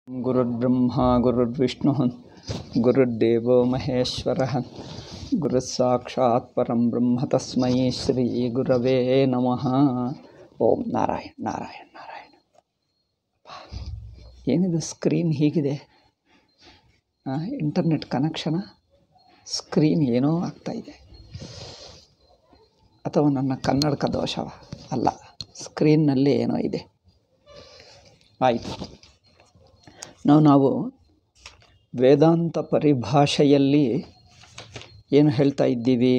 ಗುರುರ್ಬ್ರಹ್ಮ ಗುರುರ್ವಿಷ್ಣು ಗುರುರ್ದೇವೋ ಮಹೇಶ್ವರ ಗುರುಸ್ಸಾಕ್ಷಾತ್ ಪರಂ ಬ್ರಹ್ಮ ತಸ್ಮೈ ಶ್ರೀ ಗುರವೇ ನಮಃ. ಓಂ ನಾರಾಯಣ ನಾರಾಯಣ ನಾರಾಯಣ. ಏನಿದು ಸ್ಕ್ರೀನ್ ಹೀಗಿದೆ? ಇಂಟರ್ನೆಟ್ ಕನೆಕ್ಷನ? ಸ್ಕ್ರೀನ್ ಏನೋ ಆಗ್ತಾಯಿದೆ, ಅಥವಾ ನನ್ನ ಕನ್ನಡಕ ದೋಷವ? ಅಲ್ಲ, ಸ್ಕ್ರೀನ್ನಲ್ಲಿ ಏನೋ ಇದೆ. ಆಯಿತು, ನಾವು ವೇದಾಂತ ಪರಿಭಾಷೆಯಲ್ಲಿ ಏನು ಹೇಳ್ತಾ ಇದ್ದೀವಿ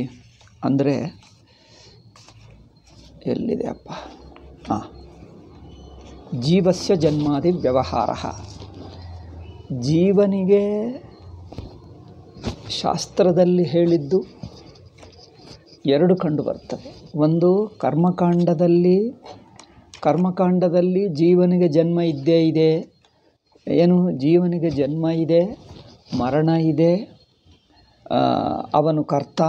ಅಂದರೆ, ಎಲ್ಲಿದೆ ಅಪ್ಪ? ಜೀವಸ್ಯ ಜನ್ಮಾದಿ ವ್ಯವಹಾರ. ಜೀವನಿಗೆ ಶಾಸ್ತ್ರದಲ್ಲಿ ಹೇಳಿದ್ದು ಎರಡು ಕಂಡು ಬರ್ತದೆ. ಒಂದು ಕರ್ಮಕಾಂಡದಲ್ಲಿ ಜೀವನಿಗೆ ಜನ್ಮ ಇದ್ದೇ ಇದೆ. ಏನು? ಜೀವನಿಗೆ ಜನ್ಮ ಇದೆ, ಮರಣ ಇದೆ, ಅವನು ಕರ್ತ,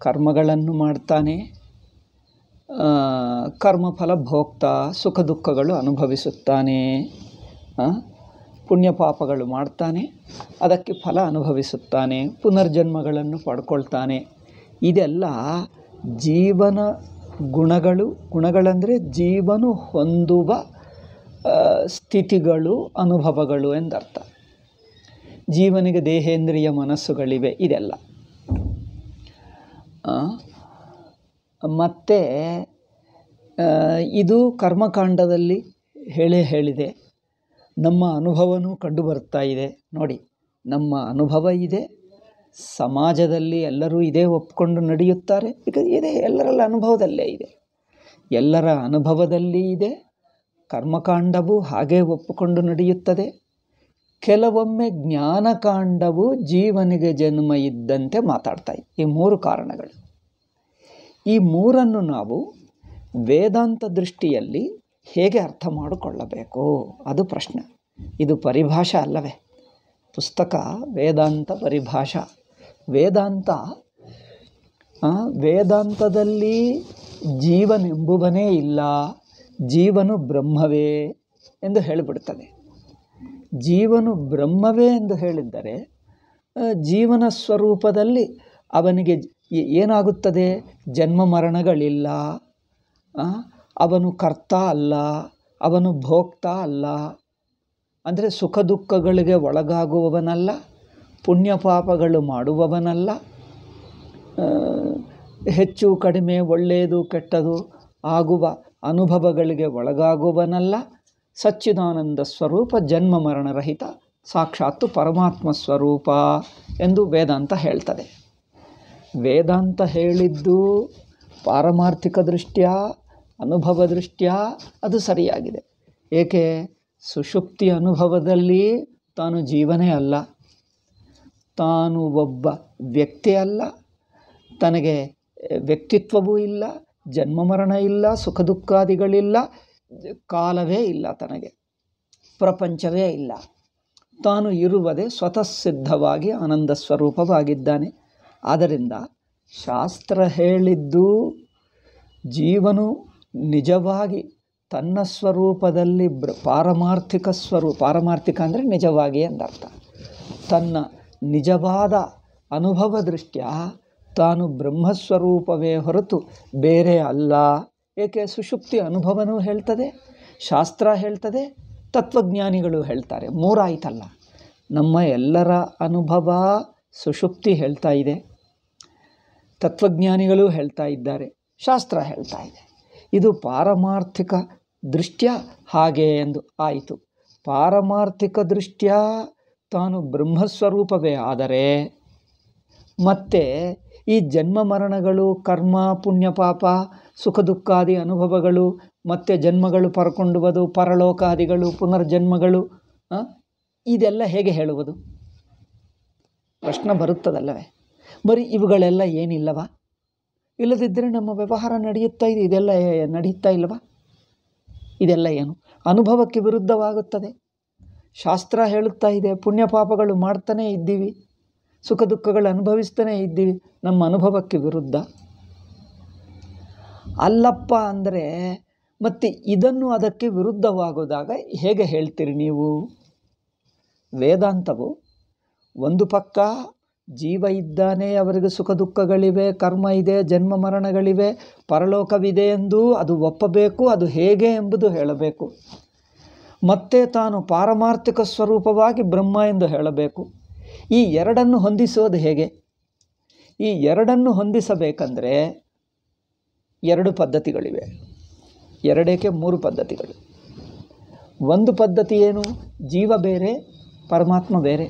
ಕರ್ಮಗಳನ್ನು ಮಾಡ್ತಾನೆ, ಕರ್ಮಫಲ ಭೋಕ್ತ, ಸುಖ ದುಃಖಗಳು ಅನುಭವಿಸುತ್ತಾನೆ, ಪುಣ್ಯ ಪಾಪಗಳು ಮಾಡ್ತಾನೆ, ಅದಕ್ಕೆ ಫಲ ಅನುಭವಿಸುತ್ತಾನೆ, ಪುನರ್ಜನ್ಮಗಳನ್ನು ಪಡ್ಕೊಳ್ತಾನೆ. ಇದೆಲ್ಲ ಜೀವನ ಗುಣಗಳಂದರೆ ಜೀವನು ಹೊಂದುವ ಸ್ಥಿತಿಗಳು, ಅನುಭವಗಳು ಎಂದರ್ಥ. ಜೀವನಿಗೆ ದೇಹೇಂದ್ರಿಯ ಮನಸ್ಸುಗಳಿವೆ, ಇದೆಲ್ಲ. ಮತ್ತು ಇದು ಕರ್ಮಕಾಂಡದಲ್ಲಿ ಹೇಳಿದೆ. ನಮ್ಮ ಅನುಭವನೂ ಕಂಡು ಬರ್ತಾ ಇದೆ ನೋಡಿ. ನಮ್ಮ ಅನುಭವ ಇದೆ, ಸಮಾಜದಲ್ಲಿ ಎಲ್ಲರೂ ಇದೇ ಒಪ್ಕೊಂಡು ನಡೆಯುತ್ತಾರೆ. ಈಗ ಇದೆ, ಎಲ್ಲರ ಅನುಭವದಲ್ಲೇ ಇದೆ, ಎಲ್ಲರ ಅನುಭವದಲ್ಲಿ ಇದೆ. ಕರ್ಮಕಾಂಡವು ಹಾಗೇ ಒಪ್ಪಿಕೊಂಡು ನಡೆಯುತ್ತದೆ. ಕೆಲವೊಮ್ಮೆ ಜ್ಞಾನಕಾಂಡವು ಜೀವನಿಗೆ ಜನ್ಮ ಇದ್ದಂತೆ ಮಾತಾಡ್ತಾ ಇದೆ. ಈ ಮೂರು ಕಾರಣಗಳು. ಈ ಮೂರನ್ನು ನಾವು ವೇದಾಂತ ದೃಷ್ಟಿಯಲ್ಲಿ ಹೇಗೆ ಅರ್ಥ ಮಾಡಿಕೊಳ್ಳಬೇಕು, ಅದು ಪ್ರಶ್ನೆ. ಇದು ಪರಿಭಾಷೆ ಅಲ್ಲವೇ? ಪುಸ್ತಕ ವೇದಾಂತ ಪರಿಭಾಷಾ. ವೇದಾಂತದಲ್ಲಿ ಜೀವನೆಂಬುವನೇ ಇಲ್ಲ, ಜೀವನು ಬ್ರಹ್ಮವೇ ಎಂದು ಹೇಳಿಬಿಡ್ತದೆ. ಜೀವನು ಬ್ರಹ್ಮವೇ ಎಂದು ಹೇಳಿದ್ದರೆ ಜೀವನ ಸ್ವರೂಪದಲ್ಲಿ ಅವನಿಗೆ ಏನಾಗುತ್ತದೆ? ಜನ್ಮ ಮರಣಗಳಿಲ್ಲ, ಅವನು ಕರ್ತ ಅಲ್ಲ, ಅವನು ಭೋಕ್ತ ಅಲ್ಲ. ಅಂದರೆ ಸುಖ ದುಃಖಗಳಿಗೆ ಒಳಗಾಗುವವನಲ್ಲ, ಪುಣ್ಯ ಪಾಪಗಳು ಮಾಡುವವನಲ್ಲ, ಹೆಚ್ಚು ಕಡಿಮೆ ಒಳ್ಳೆಯದು ಕೆಟ್ಟದು ಆಗುವ ಅನುಭವಗಳಿಗೆ ಒಳಗಾಗುವನಲ್ಲ. ಸಚ್ಚಿದಾನಂದ ಸ್ವರೂಪ, ಜನ್ಮ ಮರಣರಹಿತ, ಸಾಕ್ಷಾತ್ತು ಪರಮಾತ್ಮ ಸ್ವರೂಪ ಎಂದು ವೇದಾಂತ ಹೇಳ್ತದೆ. ವೇದಾಂತ ಹೇಳಿದ್ದು ಪಾರಮಾರ್ಥಿಕ ದೃಷ್ಟ್ಯ, ಅನುಭವ ದೃಷ್ಟ್ಯ ಅದು ಸರಿಯಾಗಿದೆ. ಏಕೆ? ಸುಷುಪ್ತಿ ಅನುಭವದಲ್ಲಿ ತಾನು ಜೀವನೇ ಅಲ್ಲ, ತಾನು ಒಬ್ಬ ವ್ಯಕ್ತಿ ಅಲ್ಲ, ತನಗೆ ವ್ಯಕ್ತಿತ್ವವೂ ಇಲ್ಲ, ಜನ್ಮ ಮರಣ ಇಲ್ಲ, ಸುಖ ದುಃಖಾದಿಗಳಿಲ್ಲ, ಕಾಲವೇ ಇಲ್ಲ, ತನಗೆ ಪ್ರಪಂಚವೇ ಇಲ್ಲ. ತಾನು ಇರುವುದೇ ಸ್ವತಃ ಸಿದ್ಧವಾಗಿ ಆನಂದ ಸ್ವರೂಪವಾಗಿದ್ದಾನೆ. ಆದ್ದರಿಂದ ಶಾಸ್ತ್ರ ಹೇಳಿದ್ದು ಜೀವನು ನಿಜವಾಗಿ ತನ್ನ ಸ್ವರೂಪದಲ್ಲಿ ಪಾರಮಾರ್ಥಿಕ ಸ್ವರೂಪ, ಪಾರಮಾರ್ಥಿಕ ಅಂದರೆ ನಿಜವಾಗಿ ಎಂದರ್ಥ. ತನ್ನ ನಿಜವಾದ ಅನುಭವ ದೃಷ್ಟ್ಯ ತಾನು ಬ್ರಹ್ಮಸ್ವರೂಪವೇ ಹೊರತು ಬೇರೆ ಅಲ್ಲ. ಏಕೆ? ಸುಷುಪ್ತಿ ಅನುಭವನೂ ಹೇಳ್ತದೆ, ಶಾಸ್ತ್ರ ಹೇಳ್ತದೆ, ತತ್ವಜ್ಞಾನಿಗಳು ಹೇಳ್ತಾರೆ. ಮೂರಾಯ್ತಲ್ಲ. ನಮ್ಮ ಎಲ್ಲರ ಅನುಭವ ಸುಷುಪ್ತಿ ಹೇಳ್ತಾ ಇದೆ, ತತ್ವಜ್ಞಾನಿಗಳು ಹೇಳ್ತಾ ಇದ್ದಾರೆ, ಶಾಸ್ತ್ರ ಹೇಳ್ತಾ ಇದೆ. ಇದು ಪಾರಮಾರ್ಥಿಕ ದೃಷ್ಟ್ಯ ಹಾಗೆ ಎಂದು ಆಯಿತು. ಪಾರಮಾರ್ಥಿಕ ದೃಷ್ಟ್ಯ ತಾನು ಬ್ರಹ್ಮಸ್ವರೂಪವೇ ಆದರೆ, ಮತ್ತು ಈ ಜನ್ಮ ಮರಣಗಳು, ಕರ್ಮ ಪುಣ್ಯ ಪಾಪ, ಸುಖ ದುಃಖಾದಿ ಅನುಭವಗಳು, ಮತ್ತು ಜನ್ಮಗಳು ಪರ್ಕೊಂಡುವುದು, ಪರಲೋಕಾದಿಗಳು, ಪುನರ್ಜನ್ಮಗಳು, ಇದೆಲ್ಲ ಹೇಗೆ ಹೇಳುವುದು? ಪ್ರಶ್ನೆ ಬರುತ್ತದಲ್ಲವೇ? ಬರೀ ಇವುಗಳೆಲ್ಲ ಏನಿಲ್ಲವ? ಇಲ್ಲದಿದ್ದರೆ ನಮ್ಮ ವ್ಯವಹಾರ ನಡೆಯುತ್ತಾ ಇದೆ, ಇದೆಲ್ಲ ನಡೆಯುತ್ತಾ ಇಲ್ಲವಾ? ಇದೆಲ್ಲ ಏನು? ಅನುಭವಕ್ಕೆ ವಿರುದ್ಧವಾಗುತ್ತದೆ. ಶಾಸ್ತ್ರ ಹೇಳುತ್ತಾ ಇದೆ, ಪುಣ್ಯ ಪಾಪಗಳು ಮಾಡ್ತಾನೇ ಇದ್ದೀವಿ, ಸುಖ ದುಃಖಗಳು ಅನುಭವಿಸ್ತಾನೇ ಇದ್ದೀವಿ, ನಮ್ಮ ಅನುಭವಕ್ಕೆ ವಿರುದ್ಧ ಅಲ್ಲಪ್ಪ ಅಂದರೆ ಮತ್ತೆ ಇದನ್ನು ಅದಕ್ಕೆ ವಿರುದ್ಧವಾಗೋದಾಗ ಹೇಗೆ ಹೇಳ್ತೀರಿ ನೀವು ವೇದಾಂತವು ಒಂದು ಪಕ್ಕ ಜೀವ ಇದ್ದಾನೆ, ಅವರಿಗೆ ಸುಖ ದುಃಖಗಳಿವೆ, ಕರ್ಮ ಇದೆ, ಜನ್ಮ ಮರಣಗಳಿವೆ, ಪರಲೋಕವಿದೆ ಎಂದು ಅದು ಒಪ್ಪಬೇಕು, ಅದು ಹೇಗೆ ಎಂಬುದು ಹೇಳಬೇಕು. ಮತ್ತೆ ತಾನು ಪಾರಮಾರ್ಥಿಕ ಸ್ವರೂಪವಾಗಿ ಬ್ರಹ್ಮ ಎಂದು ಹೇಳಬೇಕು. ಈ ಎರಡನ್ನು ಹೊಂದಿಸೋದು ಹೇಗೆ? ಈ ಎರಡನ್ನು ಹೊಂದಿಸಬೇಕಂದ್ರೆ 2 ಪದ್ಧತಿಗಳಿವೆ. 2ಕ್ಕೆ 3 ಪದ್ಧತಿಗಳು. ಒಂದು ಪದ್ಧತಿ ಏನು? ಜೀವ ಬೇರೆ, ಪರಮಾತ್ಮ ಬೇರೆ.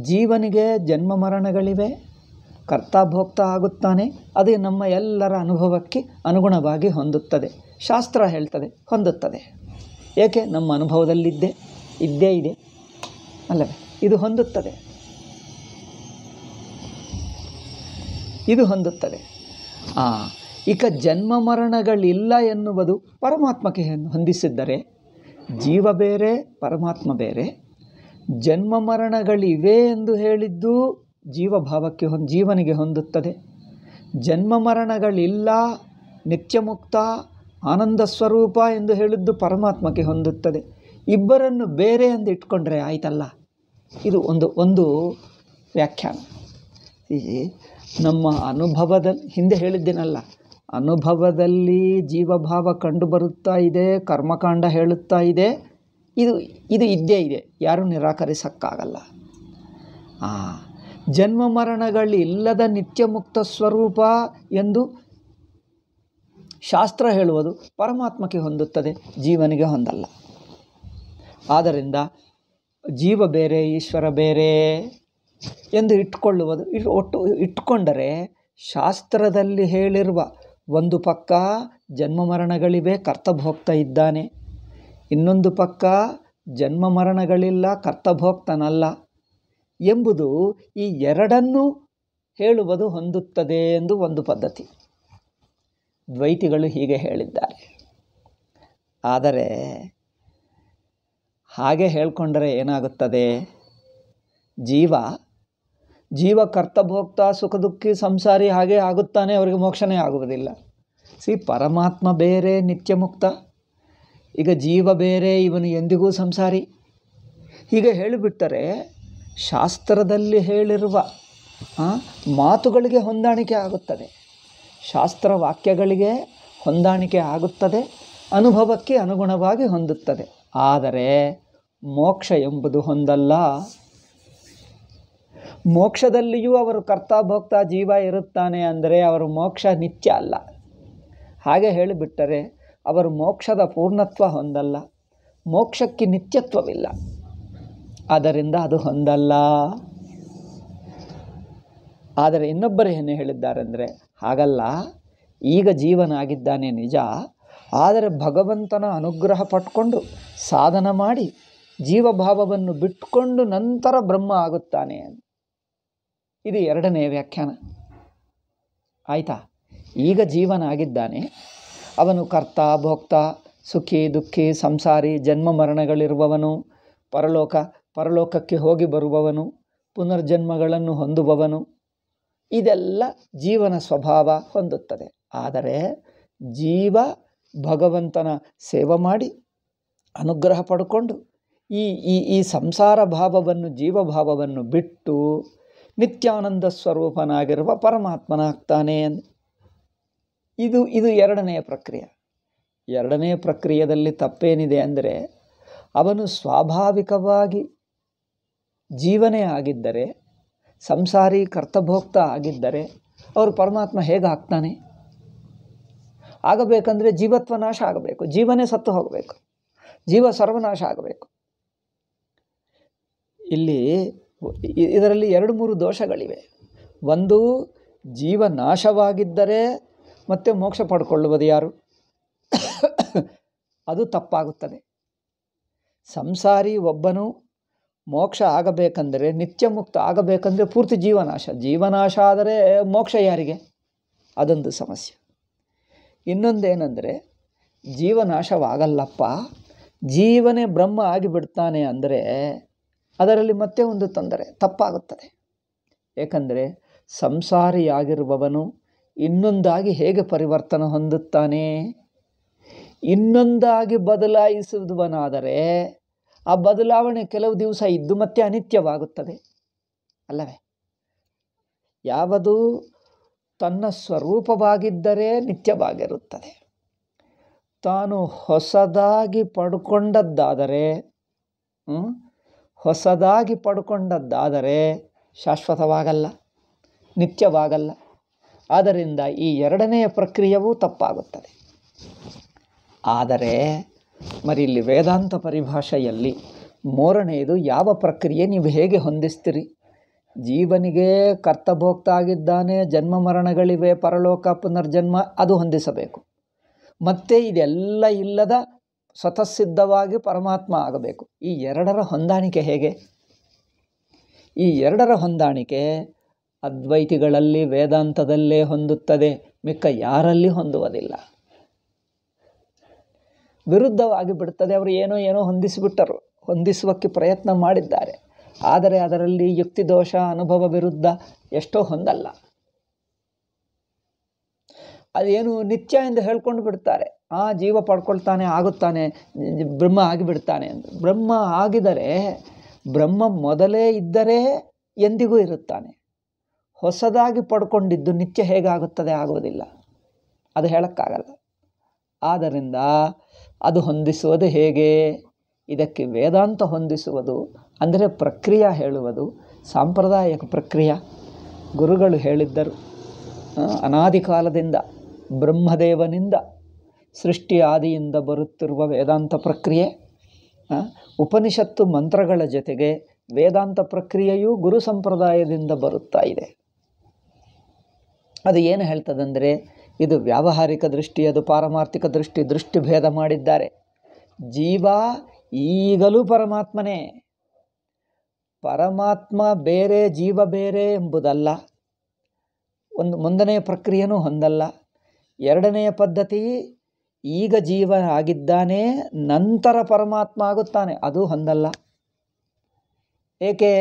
ಜೀವನಿಗೆ ಜನ್ಮ ಮರಣಗಳಿವೆ, ಕರ್ತಾಭೋಕ್ತ ಆಗುತ್ತಾನೆ. ಅದು ನಮ್ಮ ಎಲ್ಲರ ಅನುಭವಕ್ಕೆ ಅನುಗುಣವಾಗಿ ಹೊಂದುತ್ತದೆ. ಶಾಸ್ತ್ರ ಹೇಳ್ತದೆ ಹೊಂದುತ್ತದೆ. ಏಕೆ? ನಮ್ಮ ಅನುಭವದಲ್ಲಿದ್ದೇ ಇದೆ ಅಲ್ಲವೇ? ಇದು ಹೊಂದುತ್ತದೆ, ಇದು ಹೊಂದುತ್ತದೆ. ಈಗ ಜನ್ಮ ಮರಣಗಳಿಲ್ಲ ಎನ್ನುವುದು ಪರಮಾತ್ಮಕ್ಕೆ ಹೊಂದಿಸಿದ್ದರೆ, ಜೀವ ಬೇರೆ ಪರಮಾತ್ಮ ಬೇರೆ. ಜನ್ಮ ಮರಣಗಳಿವೆ ಎಂದು ಹೇಳಿದ್ದು ಜೀವಭಾವಕ್ಕೆ ಜೀವನಿಗೆ ಹೊಂದುತ್ತದೆ. ಜನ್ಮ ಮರಣಗಳಿಲ್ಲ, ನಿತ್ಯ ಮುಕ್ತ, ಆನಂದ ಸ್ವರೂಪ ಎಂದು ಹೇಳಿದ್ದು ಪರಮಾತ್ಮಕ್ಕೆ ಹೊಂದುತ್ತದೆ. ಇಬ್ಬರನ್ನು ಬೇರೆ ಎಂದು ಇಟ್ಕೊಂಡ್ರೆ ಆಯ್ತಲ್ಲ. ಇದು ಒಂದು ವ್ಯಾಖ್ಯಾನ. ನಮ್ಮ ಅನುಭವದಲ್ಲಿ ಹಿಂದೆ ಹೇಳಿದ್ದೇನಲ್ಲ, ಅನುಭವದಲ್ಲಿ ಜೀವಭಾವ ಕಂಡು ಬರುತ್ತಾ ಇದೆ, ಕರ್ಮಕಾಂಡ ಹೇಳುತ್ತಾ ಇದೆ. ಇದು ಇದ್ದೇ ಇದೆ, ಯಾರೂ ನಿರಾಕರಿಸಕ್ಕಾಗಲ್ಲ. ಜನ್ಮ ಮರಣಗಳಿಲ್ಲದ ನಿತ್ಯ ಮುಕ್ತ ಸ್ವರೂಪ ಎಂದು ಶಾಸ್ತ್ರ ಹೇಳುವುದು ಪರಮಾತ್ಮಕ್ಕೆ ಹೊಂದುತ್ತದೆ, ಜೀವನಿಗೆ ಹೊಂದಲ್ಲ. ಆದ್ದರಿಂದ ಜೀವ ಬೇರೆ ಈಶ್ವರ ಬೇರೆ ಎಂದು ಇಟ್ಟುಕೊಂಡರೆ ಶಾಸ್ತ್ರದಲ್ಲಿ ಹೇಳಿರುವ ಒಂದು ಪಕ್ಕ ಜನ್ಮ ಮರಣಗಳಿವೆ, ಕರ್ತಭೋಕ್ತ ಇದ್ದಾನೆ, ಇನ್ನೊಂದು ಪಕ್ಕ ಜನ್ಮ ಮರಣಗಳಿಲ್ಲ, ಕರ್ತಭೋಕ್ತನಲ್ಲ ಎಂಬುದು ಈ ಎರಡನ್ನೂ ಹೇಳುವುದು ಹೊಂದುತ್ತದೆ ಎಂದು ಒಂದು ಪದ್ಧತಿ. ದ್ವೈತಿಗಳು ಹೀಗೆ ಹೇಳಿದ್ದಾರೆ. ಆದರೆ ಹಾಗೆ ಹೇಳಿಕೊಂಡರೆ ಏನಾಗುತ್ತದೆ? ಜೀವ ಕರ್ತಭೋಕ್ತ, ಸುಖ ದುಃಖಿ, ಸಂಸಾರಿ ಹಾಗೆ ಆಗುತ್ತಾನೆ, ಅವರಿಗೆ ಮೋಕ್ಷನೇ ಆಗುವುದಿಲ್ಲ. ಪರಮಾತ್ಮ ಬೇರೆ, ನಿತ್ಯ ಮುಕ್ತ. ಈಗ ಜೀವ ಬೇರೆ, ಇವನು ಎಂದಿಗೂ ಸಂಸಾರಿ. ಹೀಗೆ ಹೇಳಿಬಿಟ್ಟರೆ ಶಾಸ್ತ್ರದಲ್ಲಿ ಹೇಳಿರುವ ಮಾತುಗಳಿಗೆ ಹೊಂದಾಣಿಕೆ ಆಗುತ್ತದೆ, ಶಾಸ್ತ್ರ ವಾಕ್ಯಗಳಿಗೆ ಹೊಂದಾಣಿಕೆ ಆಗುತ್ತದೆ, ಅನುಭವಕ್ಕೆ ಅನುಗುಣವಾಗಿ ಹೊಂದುತ್ತದೆ. ಆದರೆ ಮೋಕ್ಷ ಎಂಬುದು ಹೊಂದಲ್ಲ. ಮೋಕ್ಷದಲ್ಲಿಯೂ ಅವರು ಕರ್ತಾಭೋಕ್ತ ಜೀವ ಇರುತ್ತಾನೆ ಅಂದರೆ ಅವರು ಮೋಕ್ಷ ನಿತ್ಯ ಅಲ್ಲ. ಹಾಗೆ ಹೇಳಿಬಿಟ್ಟರೆ ಅವರು ಮೋಕ್ಷದ ಪೂರ್ಣತ್ವ ಹೊಂದಲ್ಲ, ಮೋಕ್ಷಕ್ಕೆ ನಿತ್ಯತ್ವವಿಲ್ಲ. ಆದ್ದರಿಂದ ಅದು ಹೊಂದಲ್ಲ. ಆದರೆ ಇನ್ನೊಬ್ಬರು ಏನು ಹೇಳಿದ್ದಾರೆಂದರೆ, ಹಾಗಲ್ಲ, ಈಗ ಜೀವನಾಗಿದ್ದಾನೆ ನಿಜ, ಆದರೆ ಭಗವಂತನ ಅನುಗ್ರಹ ಪಟ್ಕೊಂಡು ಸಾಧನ ಮಾಡಿ ಜೀವಭಾವವನ್ನು ಬಿಟ್ಟುಕೊಂಡು ನಂತರ ಬ್ರಹ್ಮ ಆಗುತ್ತಾನೆ. ಇದು 2ನೇ ವ್ಯಾಖ್ಯಾನ. ಆಯಿತಾ? ಈಗ ಜೀವನಾಗಿದ್ದಾನೆ, ಅವನು ಕರ್ತ ಭೋಕ್ತ, ಸುಖಿ ದುಃಖಿ, ಸಂಸಾರಿ, ಜನ್ಮ ಮರಣಗಳಿರುವವನು, ಪರಲೋಕಕ್ಕೆ ಹೋಗಿ ಬರುವವನು, ಪುನರ್ಜನ್ಮಗಳನ್ನು ಹೊಂದುವವನು. ಇದೆಲ್ಲ ಜೀವನ ಸ್ವಭಾವ ಹೊಂದುತ್ತದೆ. ಆದರೆ ಜೀವ ಭಗವಂತನ ಸೇವೆ ಮಾಡಿ ಅನುಗ್ರಹ ಪಡ್ಕೊಂಡು ಈ ಸಂಸಾರ ಭಾವವನ್ನು, ಜೀವಭಾವವನ್ನು ಬಿಟ್ಟು ನಿತ್ಯಾನಂದ ಸ್ವರೂಪನಾಗಿರುವ ಪರಮಾತ್ಮನಾಗ್ತಾನೆ. ಇದು 2ನೆಯ ಪ್ರಕ್ರಿಯೆ. 2ನೇ ಪ್ರಕ್ರಿಯೆಯಲ್ಲಿ ತಪ್ಪೇನಿದೆ ಅಂದರೆ, ಅವನು ಸ್ವಾಭಾವಿಕವಾಗಿ ಜೀವನೇ ಆಗಿದ್ದರೆ, ಸಂಸಾರಿ ಕರ್ತಭೋಕ್ತ ಆಗಿದ್ದರೆ ಅವರು ಪರಮಾತ್ಮ ಹೇಗಾಗ್ತಾನೆ? ಆಗಬೇಕಂದ್ರೆ ಜೀವತ್ವ ನಾಶ ಆಗಬೇಕು, ಜೀವನೇ ಸತ್ತು ಹೋಗಬೇಕು, ಜೀವ ಸರ್ವನಾಶ ಆಗಬೇಕು. ಇದರಲ್ಲಿ 2-3 ದೋಷಗಳಿವೆ. ಒಂದು, ಜೀವ ನಾಶವಾಗಿದ್ದರೆ ಮತ್ತೆ ಮೋಕ್ಷ ಪಡ್ಕೊಳ್ಳುವುದು ಯಾರು? ಅದು ತಪ್ಪಾಗುತ್ತದೆ. ಸಂಸಾರಿ ಒಬ್ಬನು ಮೋಕ್ಷ ಆಗಬೇಕಂದರೆ, ನಿತ್ಯ ಮುಕ್ತ ಆಗಬೇಕಂದ್ರೆ ಪೂರ್ತಿ ಜೀವನಾಶ ಆದರೆ ಮೋಕ್ಷ ಯಾರಿಗೆ? ಅದೊಂದು ಸಮಸ್ಯೆ. ಇನ್ನೊಂದೇನೆಂದರೆ, ಜೀವನಾಶವಾಗಲ್ಲಪ್ಪ, ಜೀವನೇ ಬ್ರಹ್ಮ ಆಗಿಬಿಡ್ತಾನೆ ಅಂದರೆ ಅದರಲ್ಲಿ ಮತ್ತೆ ಒಂದು ತೊಂದರೆ, ತಪ್ಪಾಗುತ್ತದೆ. ಏಕೆಂದರೆ ಸಂಸಾರಿಯಾಗಿರುವವನು ಇನ್ನೊಂದಾಗಿ ಹೇಗೆ ಪರಿವರ್ತನೆ ಹೊಂದುತ್ತಾನೆ? ಇನ್ನೊಂದಾಗಿ ಬದಲಾಯಿಸುವವನಾದರೆ ಆ ಬದಲಾವಣೆ ಕೆಲವು ದಿವಸ ಇದ್ದು ಮತ್ತೆ ಅನಿತ್ಯವಾಗುತ್ತದೆ ಅಲ್ಲವೇ? ಯಾವುದು ತನ್ನ ಸ್ವರೂಪವಾಗಿದ್ದರೆ ನಿತ್ಯವಾಗಿರುತ್ತದೆ. ತಾನು ಹೊಸದಾಗಿ ಪಡ್ಕೊಂಡದ್ದಾದರೆ ಶಾಶ್ವತವಾಗಲ್ಲ, ನಿತ್ಯವಾಗಲ್ಲ. ಆದ್ದರಿಂದ ಈ ಎರಡನೆಯ ಪ್ರಕ್ರಿಯೆಯೂ ತಪ್ಪಾಗುತ್ತದೆ. ಆದರೆ ಇಲ್ಲಿ ವೇದಾಂತ ಪರಿಭಾಷೆಯಲ್ಲಿ ಮೂರನೆಯದು ಯಾವ ಪ್ರಕ್ರಿಯೆ ನೀವು ಹೇಗೆ ಹೊಂದಿಸ್ತೀರಿ? ಜೀವನಿಗೆ ಕರ್ತಭೋಕ್ತ ಆಗಿದ್ದಾನೆ, ಜನ್ಮ ಮರಣಗಳಿವೆ, ಪರಲೋಕ ಪುನರ್ಜನ್ಮ, ಅದು ಹೊಂದಿಸಬೇಕು. ಮತ್ತೆ ಇದೆಲ್ಲ ಇಲ್ಲದ ಸ್ವತಃಸಿದ್ಧವಾಗಿ ಪರಮಾತ್ಮ ಆಗಬೇಕು. ಈ ಎರಡರ ಹೊಂದಾಣಿಕೆ ಹೇಗೆ? ಈ ಎರಡರ ಹೊಂದಾಣಿಕೆ ಅದ್ವೈತಿಗಳಲ್ಲಿ ವೇದಾಂತದಲ್ಲೇ ಹೊಂದುತ್ತದೆ, ಮಿಕ್ಕ ಯಾರಲ್ಲಿ ಹೊಂದುವುದಿಲ್ಲ. ವಿರುದ್ಧವಾಗಿ ಬಿಡುತ್ತದೆ. ಅವರು ಏನೋ ಹೊಂದಿಸುವಕ್ಕೆ ಪ್ರಯತ್ನ ಮಾಡಿದ್ದಾರೆ. ಆದರೆ ಅದರಲ್ಲಿ ಯುಕ್ತಿದೋಷ, ಅನುಭವ ವಿರುದ್ಧ ಎಷ್ಟೋ ಹೊಂದಲ್ಲ. ಅದೇನು ನಿತ್ಯ ಎಂದು ಹೇಳ್ಕೊಂಡು ಬಿಡ್ತಾರೆ. ಜೀವ ಪಡ್ಕೊಳ್ತಾನೆ, ಆಗುತ್ತಾನೆ, ಬ್ರಹ್ಮ ಆಗಿಬಿಡ್ತಾನೆ ಅಂತ. ಬ್ರಹ್ಮ ಆಗಿದರೆ, ಬ್ರಹ್ಮ ಮೊದಲೇ ಇದ್ದರೆ ಎಂದಿಗೂ ಇರುತ್ತಾನೆ. ಹೊಸದಾಗಿ ಪಡ್ಕೊಂಡಿದ್ದು ನಿತ್ಯ ಹೇಗಾಗುತ್ತದೆ? ಆಗುವುದಿಲ್ಲ. ಅದು ಹೇಳೋಕ್ಕಾಗಲ್ಲ. ಆದ್ದರಿಂದ ಅದು ಹೊಂದಿಸುವುದು ಹೇಗೆ? ಇದಕ್ಕೆ ವೇದಾಂತ ಹೊಂದಿಸುವುದು ಅಂದರೆ ಪ್ರಕ್ರಿಯೆ ಹೇಳುವುದು ಸಾಂಪ್ರದಾಯಿಕ ಪ್ರಕ್ರಿಯೆ. ಗುರುಗಳು ಹೇಳಿದ್ದರು, ಅನಾದಿ ಕಾಲದಿಂದ ಬ್ರಹ್ಮದೇವನಿಂದ ಸೃಷ್ಟಿ ಆದಿಯಿಂದ ಬರುತ್ತಿರುವ ವೇದಾಂತ ಪ್ರಕ್ರಿಯೆ. ಉಪನಿಷತ್ತು ಮಂತ್ರಗಳ ಜೊತೆಗೆ ವೇದಾಂತ ಪ್ರಕ್ರಿಯೆಯೂ ಗುರು ಸಂಪ್ರದಾಯದಿಂದ ಬರುತ್ತಾ ಇದೆ. ಅದು ಏನು ಹೇಳ್ತದಂದರೆ, ಇದು ವ್ಯಾವಹಾರಿಕ ದೃಷ್ಟಿ, ಅದು ಪಾರಮಾರ್ಥಿಕ ದೃಷ್ಟಿ ಭೇದ ಮಾಡಿದ್ದಾರೆ. ಜೀವ ಈಗಲೂ ಪರಮಾತ್ಮನೇ. ಪರಮಾತ್ಮ ಬೇರೆ, ಜೀವ ಬೇರೆ ಎಂಬುದಲ್ಲ. ಮುಂದನೆಯ ಪ್ರಕ್ರಿಯೆನೂ ಹೊಂದಲ್ಲ. ಎರಡನೆಯ ಪದ್ಧತಿ, ಈಗ ಜೀವ ಆಗಿದ್ದಾನೆ, ನಂತರ ಪರಮಾತ್ಮ ಆಗುತ್ತಾನೆ, ಅದು ಹೊಂದಲ್ಲ. ಏಕೆ?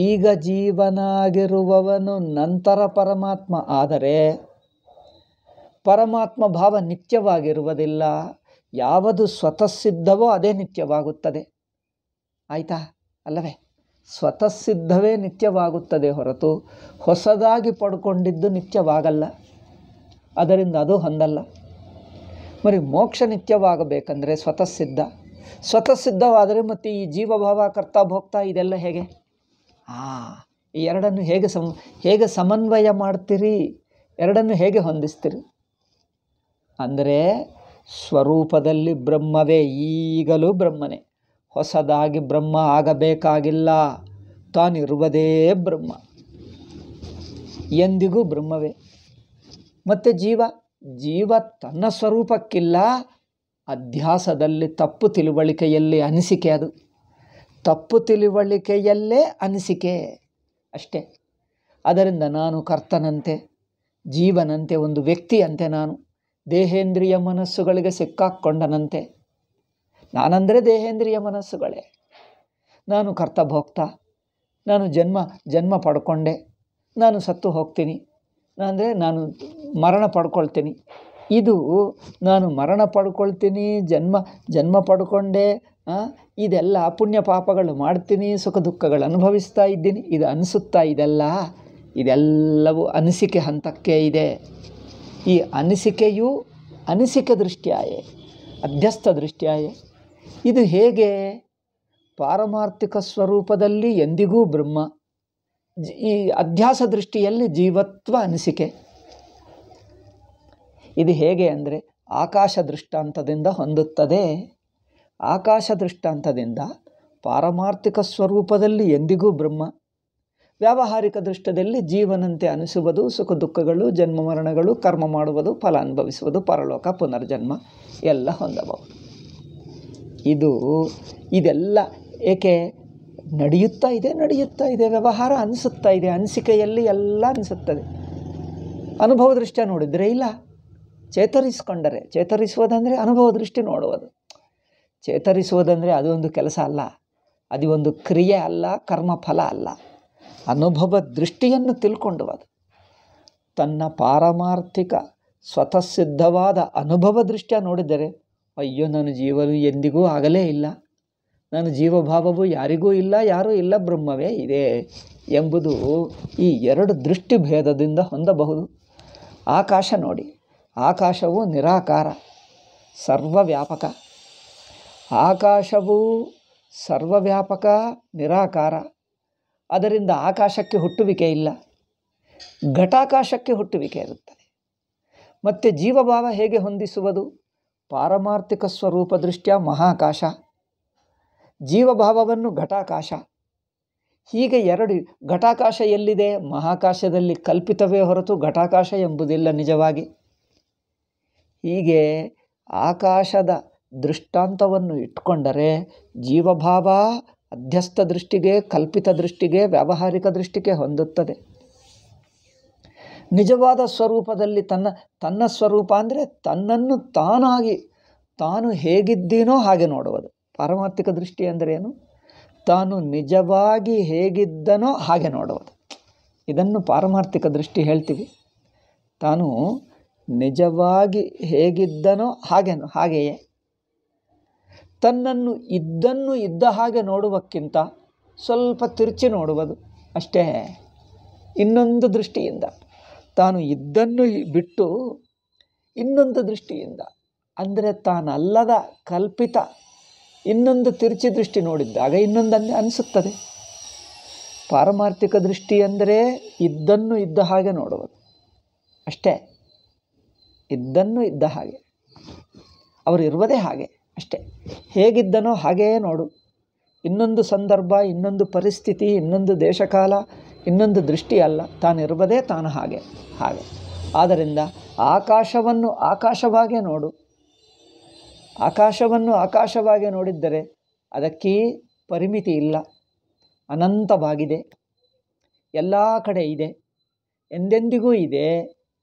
ಈಗ ಜೀವನಾಗಿರುವವನು ನಂತರ ಪರಮಾತ್ಮ ಆದರೆ ಪರಮಾತ್ಮ ಭಾವ ನಿತ್ಯವಾಗಿರುವುದಿಲ್ಲ. ಯಾವುದು ಸ್ವತಃಸಿದ್ಧವೋ ಅದೇ ನಿತ್ಯವಾಗುತ್ತದೆ. ಆಯಿತಾ ಅಲ್ಲವೇ? ಸ್ವತಃಸಿದ್ಧವೇ ನಿತ್ಯವಾಗುತ್ತದೆ ಹೊರತು ಹೊಸದಾಗಿ ಪಡ್ಕೊಂಡಿದ್ದು ನಿತ್ಯವಾಗಲ್ಲ. ಅದರಿಂದ ಅದು ಹೊಂದಲ್ಲ. ಮೋಕ್ಷ ನಿತ್ಯವಾಗಬೇಕಂದ್ರೆ ಸ್ವತಃಸಿದ್ಧವಾದರೆ ಮತ್ತು ಈ ಜೀವಭಾವ, ಕರ್ತಾಭೋಕ್ತ ಇದೆಲ್ಲ ಹೇಗೆ? ಈ ಎರಡನ್ನು ಹೇಗೆ ಸಮನ್ವಯ ಮಾಡ್ತೀರಿ? ಎರಡನ್ನು ಹೇಗೆ ಹೊಂದಿಸ್ತೀರಿ? ಅಂದರೆ ಸ್ವರೂಪದಲ್ಲಿ ಬ್ರಹ್ಮವೇ, ಈಗಲೂ ಬ್ರಹ್ಮನೇ. ಹೊಸದಾಗಿ ಬ್ರಹ್ಮ ಆಗಬೇಕಾಗಿಲ್ಲ. ತಾನಿರುವುದೇ ಬ್ರಹ್ಮ, ಎಂದಿಗೂ ಬ್ರಹ್ಮವೇ. ಮತ್ತು ಜೀವ ತನ್ನ ಸ್ವರೂಪಕ್ಕಿಲ್ಲ. ಅಧ್ಯಾಸದಲ್ಲಿ ತಪ್ಪು ತಿಳುವಳಿಕೆಯಲ್ಲಿ ಅನಿಸಿಕೆ, ಅದು ತಪ್ಪು ತಿಳುವಳಿಕೆಯಲ್ಲೇ ಅನಿಸಿಕೆ ಅಷ್ಟೇ. ಅದರಿಂದ ನಾನು ಕರ್ತನಂತೆ, ಜೀವನಂತೆ, ಒಂದು ವ್ಯಕ್ತಿಯಂತೆ ನಾನು ದೇಹೇಂದ್ರಿಯ ಮನಸ್ಸುಗಳಿಗೆ ಸಿಕ್ಕಾಕ್ಕೊಂಡನಂತೆ. ನಾನಂದರೆ ದೇಹೇಂದ್ರಿಯ ಮನಸ್ಸುಗಳೇ. ನಾನು ಕರ್ತಭೋಕ್ತ, ನಾನು ಜನ್ಮ ಪಡ್ಕೊಂಡೆ, ನಾನು ಸತ್ತು ಹೋಗ್ತೀನಿ, ಅಂದರೆ ನಾನು ಮರಣ ಪಡ್ಕೊಳ್ತೀನಿ. ಇದು ನಾನು ಮರಣ ಪಡ್ಕೊಳ್ತೀನಿ, ಜನ್ಮ ಪಡ್ಕೊಂಡೆ, ಇದೆಲ್ಲ ಪುಣ್ಯ ಪಾಪಗಳು ಮಾಡ್ತೀನಿ, ಸುಖ ದುಃಖಗಳು ಅನುಭವಿಸ್ತಾ ಇದ್ದೀನಿ, ಇದು ಅನಿಸುತ್ತಾ ಇದೆಲ್ಲವೂ ಅನಿಸಿಕೆ ಹಂತಕ್ಕೆ ಇದೆ. ಈ ಅನಿಸಿಕೆಯು ಅನಿಸಿಕೆ ದೃಷ್ಟಿಯಾಯೇ, ಅಧ್ಯಸ್ಥ ದೃಷ್ಟಿಯಾಯೇ. ಇದು ಹೇಗೆ? ಪಾರಮಾರ್ಥಿಕ ಸ್ವರೂಪದಲ್ಲಿ ಎಂದಿಗೂ ಬ್ರಹ್ಮ, ಈ ಅಧ್ಯಾಸ ದೃಷ್ಟಿಯಲ್ಲಿ ಜೀವತ್ವ ಅನಿಸಿಕೆ. ಇದು ಹೇಗೆ ಅಂದರೆ ಆಕಾಶ ದೃಷ್ಟಾಂತದಿಂದ ಹೊಂದುತ್ತದೆ. ಆಕಾಶ ದೃಷ್ಟಾಂತದಿಂದ ಪಾರಮಾರ್ಥಿಕ ಸ್ವರೂಪದಲ್ಲಿ ಎಂದಿಗೂ ಬ್ರಹ್ಮ, ವ್ಯಾವಹಾರಿಕ ದೃಷ್ಟದಲ್ಲಿ ಜೀವನಂತೆ ಅನಿಸುವುದು, ಸುಖ ದುಃಖಗಳು, ಜನ್ಮ ಮರಣಗಳು, ಕರ್ಮ ಮಾಡುವುದು, ಫಲ ಅನುಭವಿಸುವುದು, ಪರಲೋಕ ಪುನರ್ಜನ್ಮ ಎಲ್ಲ ಹೊಂದಬಹುದು. ಇದೆಲ್ಲ ಏಕೆ ನಡೆಯುತ್ತಾ ಇದೆ, ವ್ಯವಹಾರ ಅನಿಸುತ್ತಾ ಇದೆ, ಅನಿಸಿಕೆಯಲ್ಲಿ ಎಲ್ಲ ಅನಿಸುತ್ತದೆ. ಅನುಭವ ದೃಷ್ಟಿಯ ನೋಡಿದರೆ ಇಲ್ಲ, ಚೇತರಿಸುವುದಂದರೆ ಅನುಭವ ದೃಷ್ಟಿ ನೋಡುವುದು. ಚೇತರಿಸುವುದಂದರೆ ಅದೊಂದು ಕೆಲಸ ಅಲ್ಲ, ಅದು ಒಂದು ಕ್ರಿಯೆ ಅಲ್ಲ, ಕರ್ಮಫಲ ಅಲ್ಲ. ಅನುಭವ ದೃಷ್ಟಿಯನ್ನು ತಿಳ್ಕೊಂಡುವುದು, ತನ್ನ ಪಾರಮಾರ್ಥಿಕ ಸ್ವತಃ ಸಿದ್ಧವಾದ ಅನುಭವ ದೃಷ್ಟ್ಯ ನೋಡಿದರೆ ಅಯ್ಯೋ ನನ್ನ ಜೀವನು ಎಂದಿಗೂ ಆಗಲೇ ಇಲ್ಲ, ನನ್ನ ಜೀವಭಾವವು ಯಾರಿಗೂ ಇಲ್ಲ, ಯಾರೂ ಇಲ್ಲ, ಬ್ರಹ್ಮವೇ ಇದೆ ಎಂಬುದು ಈ ಎರಡು ದೃಷ್ಟಿ ಭೇದದಿಂದ ಹೊಂದಬಹುದು. ಆಕಾಶ ನೋಡಿ, ಆಕಾಶವು ನಿರಾಕಾರ, ಸರ್ವವ್ಯಾಪಕ. ಆಕಾಶವು ಸರ್ವವ್ಯಾಪಕ, ನಿರಾಕಾರ. ಅದರಿಂದ ಆಕಾಶಕ್ಕೆ ಹುಟ್ಟುವಿಕೆ ಇಲ್ಲ, ಘಟಾಕಾಶಕ್ಕೆ ಹುಟ್ಟುವಿಕೆ ಇರುತ್ತದೆ. ಮತ್ತು ಜೀವಭಾವ ಹೇಗೆ ಹೊಂದಿಸುವುದು? ಪಾರಮಾರ್ಥಿಕ ಸ್ವರೂಪ ದೃಷ್ಟ್ಯ ಮಹಾಕಾಶ, ಜೀವಭಾವವನ್ನು ಘಟಾಕಾಶ. ಹೀಗೆ ಎರಡು. ಘಟಾಕಾಶ ಎಲ್ಲಿದೆ? ಮಹಾಕಾಶದಲ್ಲಿ ಕಲ್ಪಿತವೇ ಹೊರತು ಘಟಾಕಾಶ ಎಂಬುದಿಲ್ಲ ನಿಜವಾಗಿ. ಹೀಗೆ ಆಕಾಶದ ದೃಷ್ಟಾಂತವನ್ನು ಇಟ್ಕೊಂಡರೆ ಜೀವಭಾವ ಅಧ್ಯಸ್ಥ ದೃಷ್ಟಿಗೆ, ಕಲ್ಪಿತ ದೃಷ್ಟಿಗೆ, ವ್ಯಾವಹಾರಿಕ ದೃಷ್ಟಿಗೆ ಹೊಂದುತ್ತದೆ. ನಿಜವಾದ ಸ್ವರೂಪದಲ್ಲಿ ತನ್ನ ಸ್ವರೂಪ ಅಂದರೆ ತನ್ನನ್ನು ತಾನಾಗಿ ತಾನು ಹೇಗಿದ್ದೀನೋ ಹಾಗೆ ನೋಡುವುದು. ಪಾರಮಾರ್ಥಿಕ ದೃಷ್ಟಿ ಅಂದರೆ ಏನು? ತಾನು ನಿಜವಾಗಿ ಹೇಗಿದ್ದನೋ ಹಾಗೆ ನೋಡುವುದು. ಇದನ್ನು ಪಾರಮಾರ್ಥಿಕ ದೃಷ್ಟಿ ಹೇಳ್ತೀವಿ. ತಾನು ನಿಜವಾಗಿ ಹೇಗಿದ್ದನೋ ಹಾಗೆಯೇ ತನ್ನನ್ನು ಇದ್ದ ಹಾಗೆ ನೋಡುವಕ್ಕಿಂತ ಸ್ವಲ್ಪ ತಿರುಚಿ ನೋಡುವುದು ಅಷ್ಟೇ. ಇನ್ನೊಂದು ದೃಷ್ಟಿಯಿಂದ ತಾನು ಇದ್ದನ್ನು ಬಿಟ್ಟು ಇನ್ನೊಂದು ದೃಷ್ಟಿಯಿಂದ, ಅಂದರೆ ತಾನಲ್ಲದ ಕಲ್ಪಿತ ಇನ್ನೊಂದು ತಿರುಚಿ ದೃಷ್ಟಿ ನೋಡಿದ್ದಾಗ ಇನ್ನೊಂದು ಅನಿಸುತ್ತದೆ. ಪಾರಮಾರ್ಥಿಕ ದೃಷ್ಟಿ ಅಂದರೆ ಇದ್ದನ್ನು ಇದ್ದ ಹಾಗೆ ನೋಡುವುದು ಅಷ್ಟೇ. ಇದ್ದನ್ನು ಇದ್ದ ಹಾಗೆ, ಅವರು ಇರುವುದೇ ಹಾಗೆ ಅಷ್ಟೇ. ಹೇಗಿದ್ದನೋ ಹಾಗೆಯೇ ನೋಡು. ಇನ್ನೊಂದು ಸಂದರ್ಭ, ಇನ್ನೊಂದು ಪರಿಸ್ಥಿತಿ, ಇನ್ನೊಂದು ದೇಶಕಾಲ, ಇನ್ನೊಂದು ದೃಷ್ಟಿ ಅಲ್ಲ. ತಾನಿರುವುದೇ ತಾನು ಹಾಗೆ. ಆದ್ದರಿಂದ ಆಕಾಶವನ್ನು ಆಕಾಶವಾಗೇ ನೋಡು. ಆಕಾಶವನ್ನು ಆಕಾಶವಾಗಿ ನೋಡಿದ್ದರೆ ಅದಕ್ಕೆ ಪರಿಮಿತಿ ಇಲ್ಲ, ಅನಂತವಾಗಿದೆ, ಎಲ್ಲ ಕಡೆ ಇದೆ, ಎಂದೆಂದಿಗೂ ಇದೆ.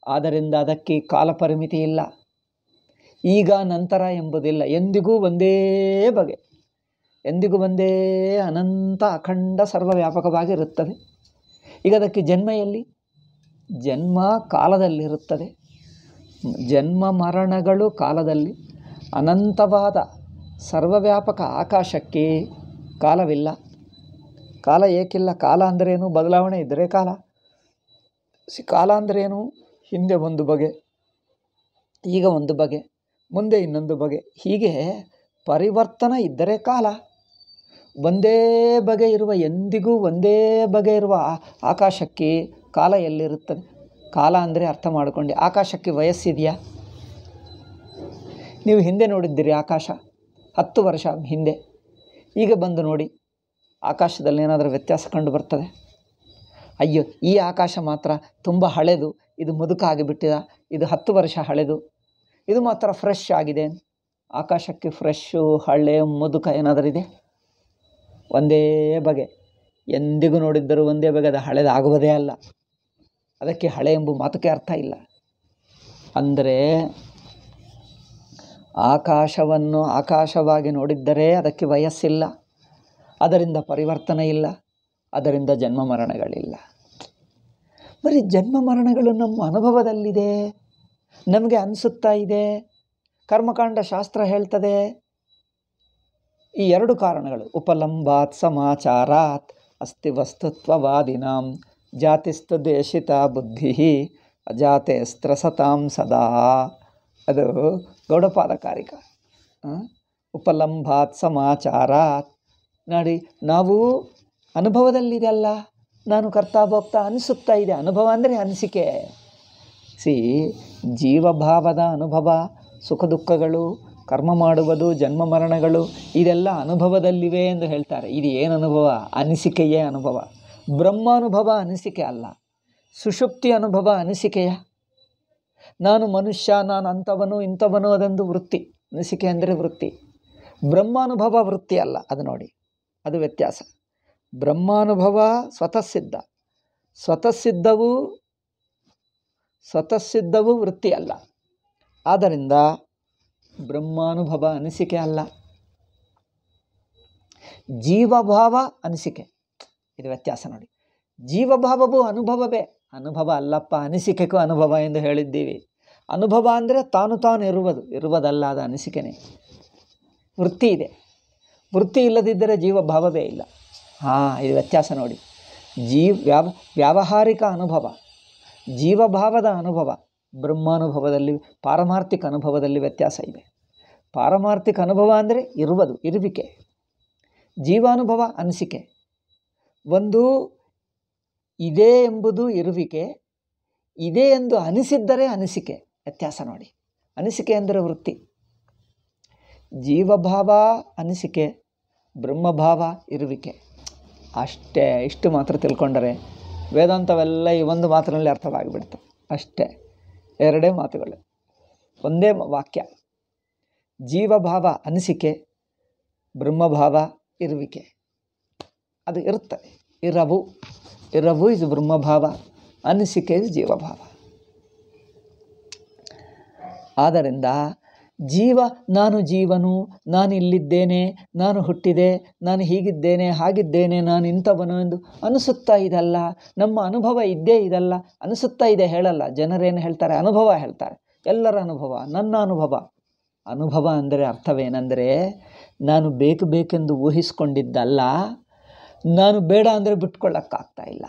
ಆದ್ದರಿಂದ ಅದಕ್ಕೆ ಕಾಲ ಪರಿಮಿತಿ ಇಲ್ಲ, ಈಗ ನಂತರ ಎಂಬುದಿಲ್ಲ. ಎಂದಿಗೂ ಒಂದೇ ಬಗೆ, ಎಂದಿಗೂ ಒಂದೇ ಅನಂತ ಅಖಂಡ ಸರ್ವವ್ಯಾಪಕವಾಗಿರುತ್ತದೆ. ಈಗ ಅದಕ್ಕೆ ಜನ್ಮ ಎಲ್ಲಿ? ಜನ್ಮ ಕಾಲದಲ್ಲಿರುತ್ತದೆ. ಜನ್ಮ ಮರಣಗಳು ಕಾಲದಲ್ಲಿ. ಅನಂತವಾದ ಸರ್ವವ್ಯಾಪಕ ಆಕಾಶಕ್ಕೆ ಕಾಲವಿಲ್ಲ. ಕಾಲ ಏಕಿಲ್ಲ? ಕಾಲ ಅಂದರೇನು? ಬದಲಾವಣೆ ಇದ್ದರೆ ಕಾಲ. ಕಾಲ ಅಂದರೇನು? ಹಿಂದೆ ಒಂದು ಬಗೆ, ಈಗ ಒಂದು ಬಗೆ, ಮುಂದೆ ಇನ್ನೊಂದು ಬಗೆ. ಹೀಗೆ ಪರಿವರ್ತನ ಇದ್ದರೆ ಕಾಲ. ಒಂದೇ ಬಗೆ ಇರುವ, ಎಂದಿಗೂ ಒಂದೇ ಬಗೆ ಇರುವ ಆಕಾಶಕ್ಕೆ ಕಾಲ ಎಲ್ಲಿರುತ್ತದೆ? ಕಾಲ ಅಂದರೆ ಅರ್ಥ ಮಾಡಿಕೊಂಡು, ಆಕಾಶಕ್ಕೆ ವಯಸ್ಸಿದೆಯಾ? ನೀವು ಹಿಂದೆ ನೋಡಿದ್ದೀರಿ ಆಕಾಶ 10 ವರ್ಷ ಹಿಂದೆ, ಈಗ ಬಂದು ನೋಡಿ ಆಕಾಶದಲ್ಲಿ ಏನಾದರೂ ವ್ಯತ್ಯಾಸ ಕಂಡು ಬರ್ತದೆ? ಅಯ್ಯೋ, ಈ ಆಕಾಶ ಮಾತ್ರ ತುಂಬ ಹಳೆದು, ಇದು ಮುದುಕ ಆಗಿಬಿಟ್ಟಿದ, ಇದು 10 ವರ್ಷ ಹಳೆದು, ಇದು ಮಾತ್ರ ಫ್ರೆಶ್ ಆಗಿದೆ. ಆಕಾಶಕ್ಕೆ ಫ್ರೆಶ್ಶು, ಹಳೆ, ಮುದುಕ ಏನಾದರೂ ಇದೆ? ಒಂದೇ ಬಗೆ, ಎಂದಿಗೂ ನೋಡಿದ್ದರೂ ಒಂದೇ ಬಗೆ. ಅದು ಹಳೆದಾಗುವುದೇ ಅಲ್ಲ. ಅದಕ್ಕೆ ಹಳೆ ಎಂಬ ಮಾತುಕ್ಕೆ ಅರ್ಥ ಇಲ್ಲ. ಅಂದರೆ ಆಕಾಶವನ್ನು ಆಕಾಶವಾಗಿ ನೋಡಿದ್ದರೆ ಅದಕ್ಕೆ ವಯಸ್ಸಿಲ್ಲ, ಅದರಿಂದ ಪರಿವರ್ತನೆ ಇಲ್ಲ, ಅದರಿಂದ ಜನ್ಮ ಮರಣಗಳಿಲ್ಲ. ಬರೀ ಜನ್ಮ ಮರಣಗಳು ನಮ್ಮ ಅನುಭವದಲ್ಲಿದೆ, ನಮಗೆ ಅನಿಸುತ್ತಾ ಇದೆ. ಕರ್ಮಕಾಂಡ ಶಾಸ್ತ್ರ ಹೇಳ್ತದೆ ಈ 2 ಕಾರಣಗಳು. ಉಪಲಂಬಾತ್ ಸಮಾಚಾರಾತ್ ಅಸ್ತಿ ವಸ್ತುತ್ವವಾದಿನಾಂ ಜಾತಿಸ್ತು ದೇಶಿತ ಬುದ್ಧಿ ಅಜಾತೆ ಸ್ತ್ರಸತಾಂ ಸದಾ. ಅದು ಗೌಡಪಾದಕಾರಿಕ. ಉಪಲಂಬಾತ್ ಸಮಾಚಾರಾತ್ ನೋಡಿ, ನಾವು ಅನುಭವದಲ್ಲಿದೆಯಲ್ಲ, ನಾನು ಕರ್ತಾಭೋಕ್ತ ಅನಿಸುತ್ತಾ ಇದೆ. ಅನುಭವ ಅಂದರೆ ಅನಿಸಿಕೆ. ಜೀವಭಾವದ ಅನುಭವ, ಸುಖ ದುಃಖಗಳು, ಕರ್ಮ ಮಾಡುವುದು, ಜನ್ಮ ಮರಣಗಳು, ಇದೆಲ್ಲ ಅನುಭವದಲ್ಲಿವೆ ಎಂದು ಹೇಳ್ತಾರೆ. ಇದು ಏನು ಅನುಭವ? ಅನಿಸಿಕೆಯೇ ಅನುಭವ. ಬ್ರಹ್ಮಾನುಭವ ಅನಿಸಿಕೆ ಅಲ್ಲ. ಸುಷುಪ್ತಿ ಅನುಭವ ಅನಿಸಿಕೆಯ. ನಾನು ಮನುಷ್ಯ, ನಾನು ಅಂಥವನು ಇಂಥವನು, ಅದೊಂದು ವೃತ್ತಿ. ಅನಿಸಿಕೆ ಅಂದರೆ ವೃತ್ತಿ. ಬ್ರಹ್ಮಾನುಭವ ವೃತ್ತಿ ಅಲ್ಲ. ಅದು ನೋಡಿ, ಅದು ವ್ಯತ್ಯಾಸ. ಬ್ರಹ್ಮಾನುಭವ ಸ್ವತಃಸಿದ್ಧ, ಸ್ವತಃಸಿದ್ಧವು ವೃತ್ತಿ ಅಲ್ಲ. ಆದ್ದರಿಂದ ಬ್ರಹ್ಮಾನುಭವ ಅನಿಸಿಕೆ ಅಲ್ಲ. ಜೀವಭಾವ ಅನಿಸಿಕೆ, ಇದು ವ್ಯತ್ಯಾಸ ನೋಡಿ. ಜೀವಭಾವವು ಅನುಭವವೇ, ಅನುಭವ ಅಲ್ಲಪ್ಪ. ಅನಿಸಿಕೆಗೂ ಅನುಭವ ಎಂದು ಹೇಳಿದ್ದೀವಿ. ಅನುಭವ ಅಂದರೆ ತಾನು ತಾನು ಇರುವುದಲ್ಲ, ಅದು ಅನಿಸಿಕೆನೇ. ವೃತ್ತಿ ಇದೆ, ವೃತ್ತಿ ಇಲ್ಲದಿದ್ದರೆ ಜೀವಭಾವವೇ ಇಲ್ಲ. ಇದು ವ್ಯತ್ಯಾಸ ನೋಡಿ. ವ್ಯಾವಹಾರಿಕ ಅನುಭವ, ಜೀವಭಾವದ ಅನುಭವ, ಬ್ರಹ್ಮಾನುಭವದಲ್ಲಿ, ಪಾರಮಾರ್ಥಿಕ ಅನುಭವದಲ್ಲಿ ವ್ಯತ್ಯಾಸ ಇದೆ. ಪಾರಮಾರ್ಥಿಕ ಅನುಭವ ಅಂದರೆ ಇರುವಿಕೆ. ಜೀವಾನುಭವ ಅನಿಸಿಕೆ. ಒಂದು ಇದೆ ಎಂಬುದು ಇರುವಿಕೆ, ಇದೆ ಎಂದು ಅನಿಸಿದ್ದರೆ ಅನಿಸಿಕೆ. ವ್ಯತ್ಯಾಸ ನೋಡಿ. ಅನಿಸಿಕೆ ಅಂದರೆ ವೃತ್ತಿ. ಜೀವಭಾವ ಅನಿಸಿಕೆ, ಬ್ರಹ್ಮಭಾವ ಇರುವಿಕೆ. ಅಷ್ಟೇ. ಇಷ್ಟು ಮಾತ್ರ ತಿಳ್ಕೊಂಡರೆ ವೇದಾಂತವೆಲ್ಲ ಈ ಒಂದು ಮಾತಿನಲ್ಲಿ ಅರ್ಥವಾಗಿಬಿಡ್ತವೆ. ಅಷ್ಟೇ, ಎರಡೇ ಮಾತುಗಳು, ಒಂದೇ ವಾಕ್ಯ. ಜೀವಭಾವ ಅನಿಸಿಕೆ, ಬ್ರಹ್ಮಭಾವ ಇರುವಿಕೆ. ಅದು ಇರುತ್ತದೆ. ಇರವು ಇದು ಬ್ರಹ್ಮಭಾವ, ಅನಿಸಿಕೆ ಇದು ಜೀವಭಾವ. ಆದ್ದರಿಂದ ನಾನು ಜೀವನು, ನಾನು ಇಲ್ಲಿದ್ದೇನೆ, ನಾನು ಹುಟ್ಟಿದೆ, ನಾನು ಹೀಗಿದ್ದೇನೆ, ಹಾಗಿದ್ದೇನೆ, ನಾನು ಇಂಥವನು ಎಂದು ಅನಿಸುತ್ತಾ ಇದಲ್ಲ. ನಮ್ಮ ಅನುಭವ ಇದ್ದೇ ಇದಲ್ಲ, ಅನಿಸುತ್ತಾ ಇದೆ ಹೇಳಲ್ಲ. ಜನರೇನು ಹೇಳ್ತಾರೆ? ಅನುಭವ ಹೇಳ್ತಾರೆ. ಎಲ್ಲರ ಅನುಭವ, ನನ್ನ ಅನುಭವ. ಅನುಭವ ಅಂದರೆ ಅರ್ಥವೇನೆಂದರೆ, ನಾನು ಬೇಕೆಂದು ಊಹಿಸ್ಕೊಂಡಿದ್ದಲ್ಲ, ನಾನು ಬೇಡ ಅಂದರೆ ಬಿಟ್ಕೊಳ್ಳೋಕ್ಕಾಗ್ತಾ ಇಲ್ಲ.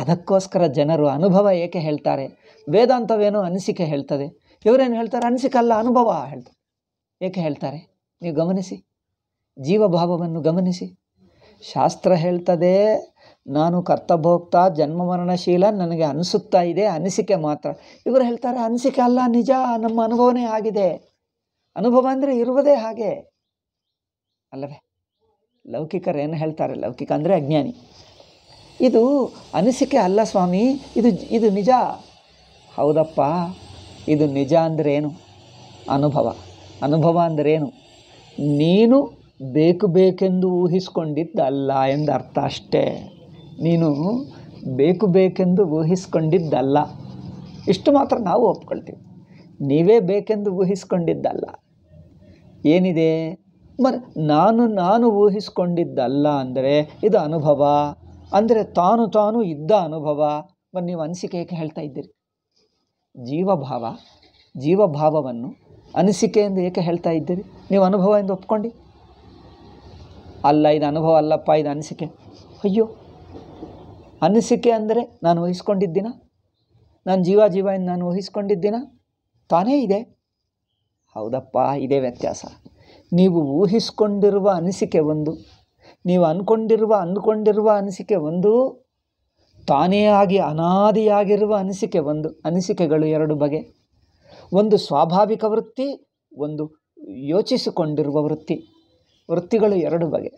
ಅದಕ್ಕೋಸ್ಕರ ಜನರು ಅನುಭವ ಏಕೆ ಹೇಳ್ತಾರೆ? ವೇದಾಂತವೇನೋ ಅನಿಸಿಕೆ ಹೇಳ್ತದೆ, ಇವರೇನು ಹೇಳ್ತಾರೆ? ಅನಿಸಿಕೆ ಅಲ್ಲ, ಅನುಭವ ಹೇಳ್ತಾರೆ. ಏಕೆ ಹೇಳ್ತಾರೆ? ನೀವು ಗಮನಿಸಿ, ಜೀವಭಾವವನ್ನು ಗಮನಿಸಿ. ಶಾಸ್ತ್ರ ಹೇಳ್ತದೆ, ನಾನು ಕರ್ತಭೋಕ್ತ, ಜನ್ಮ ಮರಣಶೀಲ, ನನಗೆ ಅನಿಸುತ್ತಾ ಇದೆ, ಅನಿಸಿಕೆ ಮಾತ್ರ. ಇವರು ಹೇಳ್ತಾರೆ ಅನಿಸಿಕೆ ಅಲ್ಲ, ನಿಜ, ನಮ್ಮ ಅನುಭವನೇ ಆಗಿದೆ. ಅನುಭವ ಅಂದರೆ ಇರುವುದೇ ಹಾಗೆ ಅಲ್ಲವೇ? ಲೌಕಿಕರು ಏನು ಹೇಳ್ತಾರೆ? ಲೌಕಿಕ ಅಂದರೆ ಅಜ್ಞಾನಿ. ಇದು ಅನಿಸಿಕೆ ಅಲ್ಲ ಸ್ವಾಮಿ, ಇದು ನಿಜ. ಹೌದಪ್ಪ, ಇದು ನಿಜ ಅಂದರೆ ಏನು? ಅನುಭವ ಅಂದರೇನು? ನೀನು ಬೇಕೆಂದು ಊಹಿಸ್ಕೊಂಡಿದ್ದಲ್ಲ ಎಂದರ್ಥ ಅಷ್ಟೇ. ನೀನು ಬೇಕೆಂದು ಊಹಿಸ್ಕೊಂಡಿದ್ದಲ್ಲ, ಇಷ್ಟು ಮಾತ್ರ ನಾವು ಒಪ್ಕೊಳ್ತೀವಿ. ನೀವೇ ಬೇಕೆಂದು ಊಹಿಸ್ಕೊಂಡಿದ್ದಲ್ಲ. ಏನಿದೆ ನಾನು ಊಹಿಸ್ಕೊಂಡಿದ್ದಲ್ಲ ಅಂದರೆ ಇದು ಅನುಭವ, ಅಂದರೆ ತಾನು ಇದ್ದ ಅನುಭವ. ನೀವು ಅನಿಸಿಕೆ ಏಕೆ ಹೇಳ್ತಾ ಇದ್ದೀರಿ? ಜೀವಭಾವವನ್ನು ಅನಿಸಿಕೆ ಎಂದು ಏಕೆ ಹೇಳ್ತಾ ಇದ್ದೀರಿ? ನೀವು ಅನುಭವ ಎಂದು ಒಪ್ಕೊಂಡು ಅಲ್ಲ, ಇದು ಅನುಭವ ಅಲ್ಲಪ್ಪ, ಇದು ಅನಿಸಿಕೆ. ಅಯ್ಯೋ, ಅನಿಸಿಕೆ ಅಂದರೆ ನಾನು ಊಹಿಸ್ಕೊಂಡಿದ್ದೀನ? ನಾನು ಜೀವ ಎಂದು ನಾನು ಊಹಿಸ್ಕೊಂಡಿದ್ದೀನ? ತಾನೇ ಇದೆ. ಹೌದಪ್ಪ, ಇದೇ ವ್ಯತ್ಯಾಸ. ನೀವು ಊಹಿಸ್ಕೊಂಡಿರುವ ಅನಿಸಿಕೆ ಒಂದು, ನೀವು ಅಂದ್ಕೊಂಡಿರುವ ಅನಿಸಿಕೆ ಒಂದು, ತಾನೇ ಆಗಿ ಅನಾದಿಯಾಗಿರುವ ಅನಿಸಿಕೆ ಒಂದು. ಅನಿಸಿಕೆಗಳು ಎರಡು ಬಗೆ. ಒಂದು ಸ್ವಾಭಾವಿಕ ವೃತ್ತಿ, ಒಂದು ಯೋಚಿಸಿಕೊಂಡಿರುವ ವೃತ್ತಿ. ವೃತ್ತಿಗಳು ಎರಡು ಬಗೆ.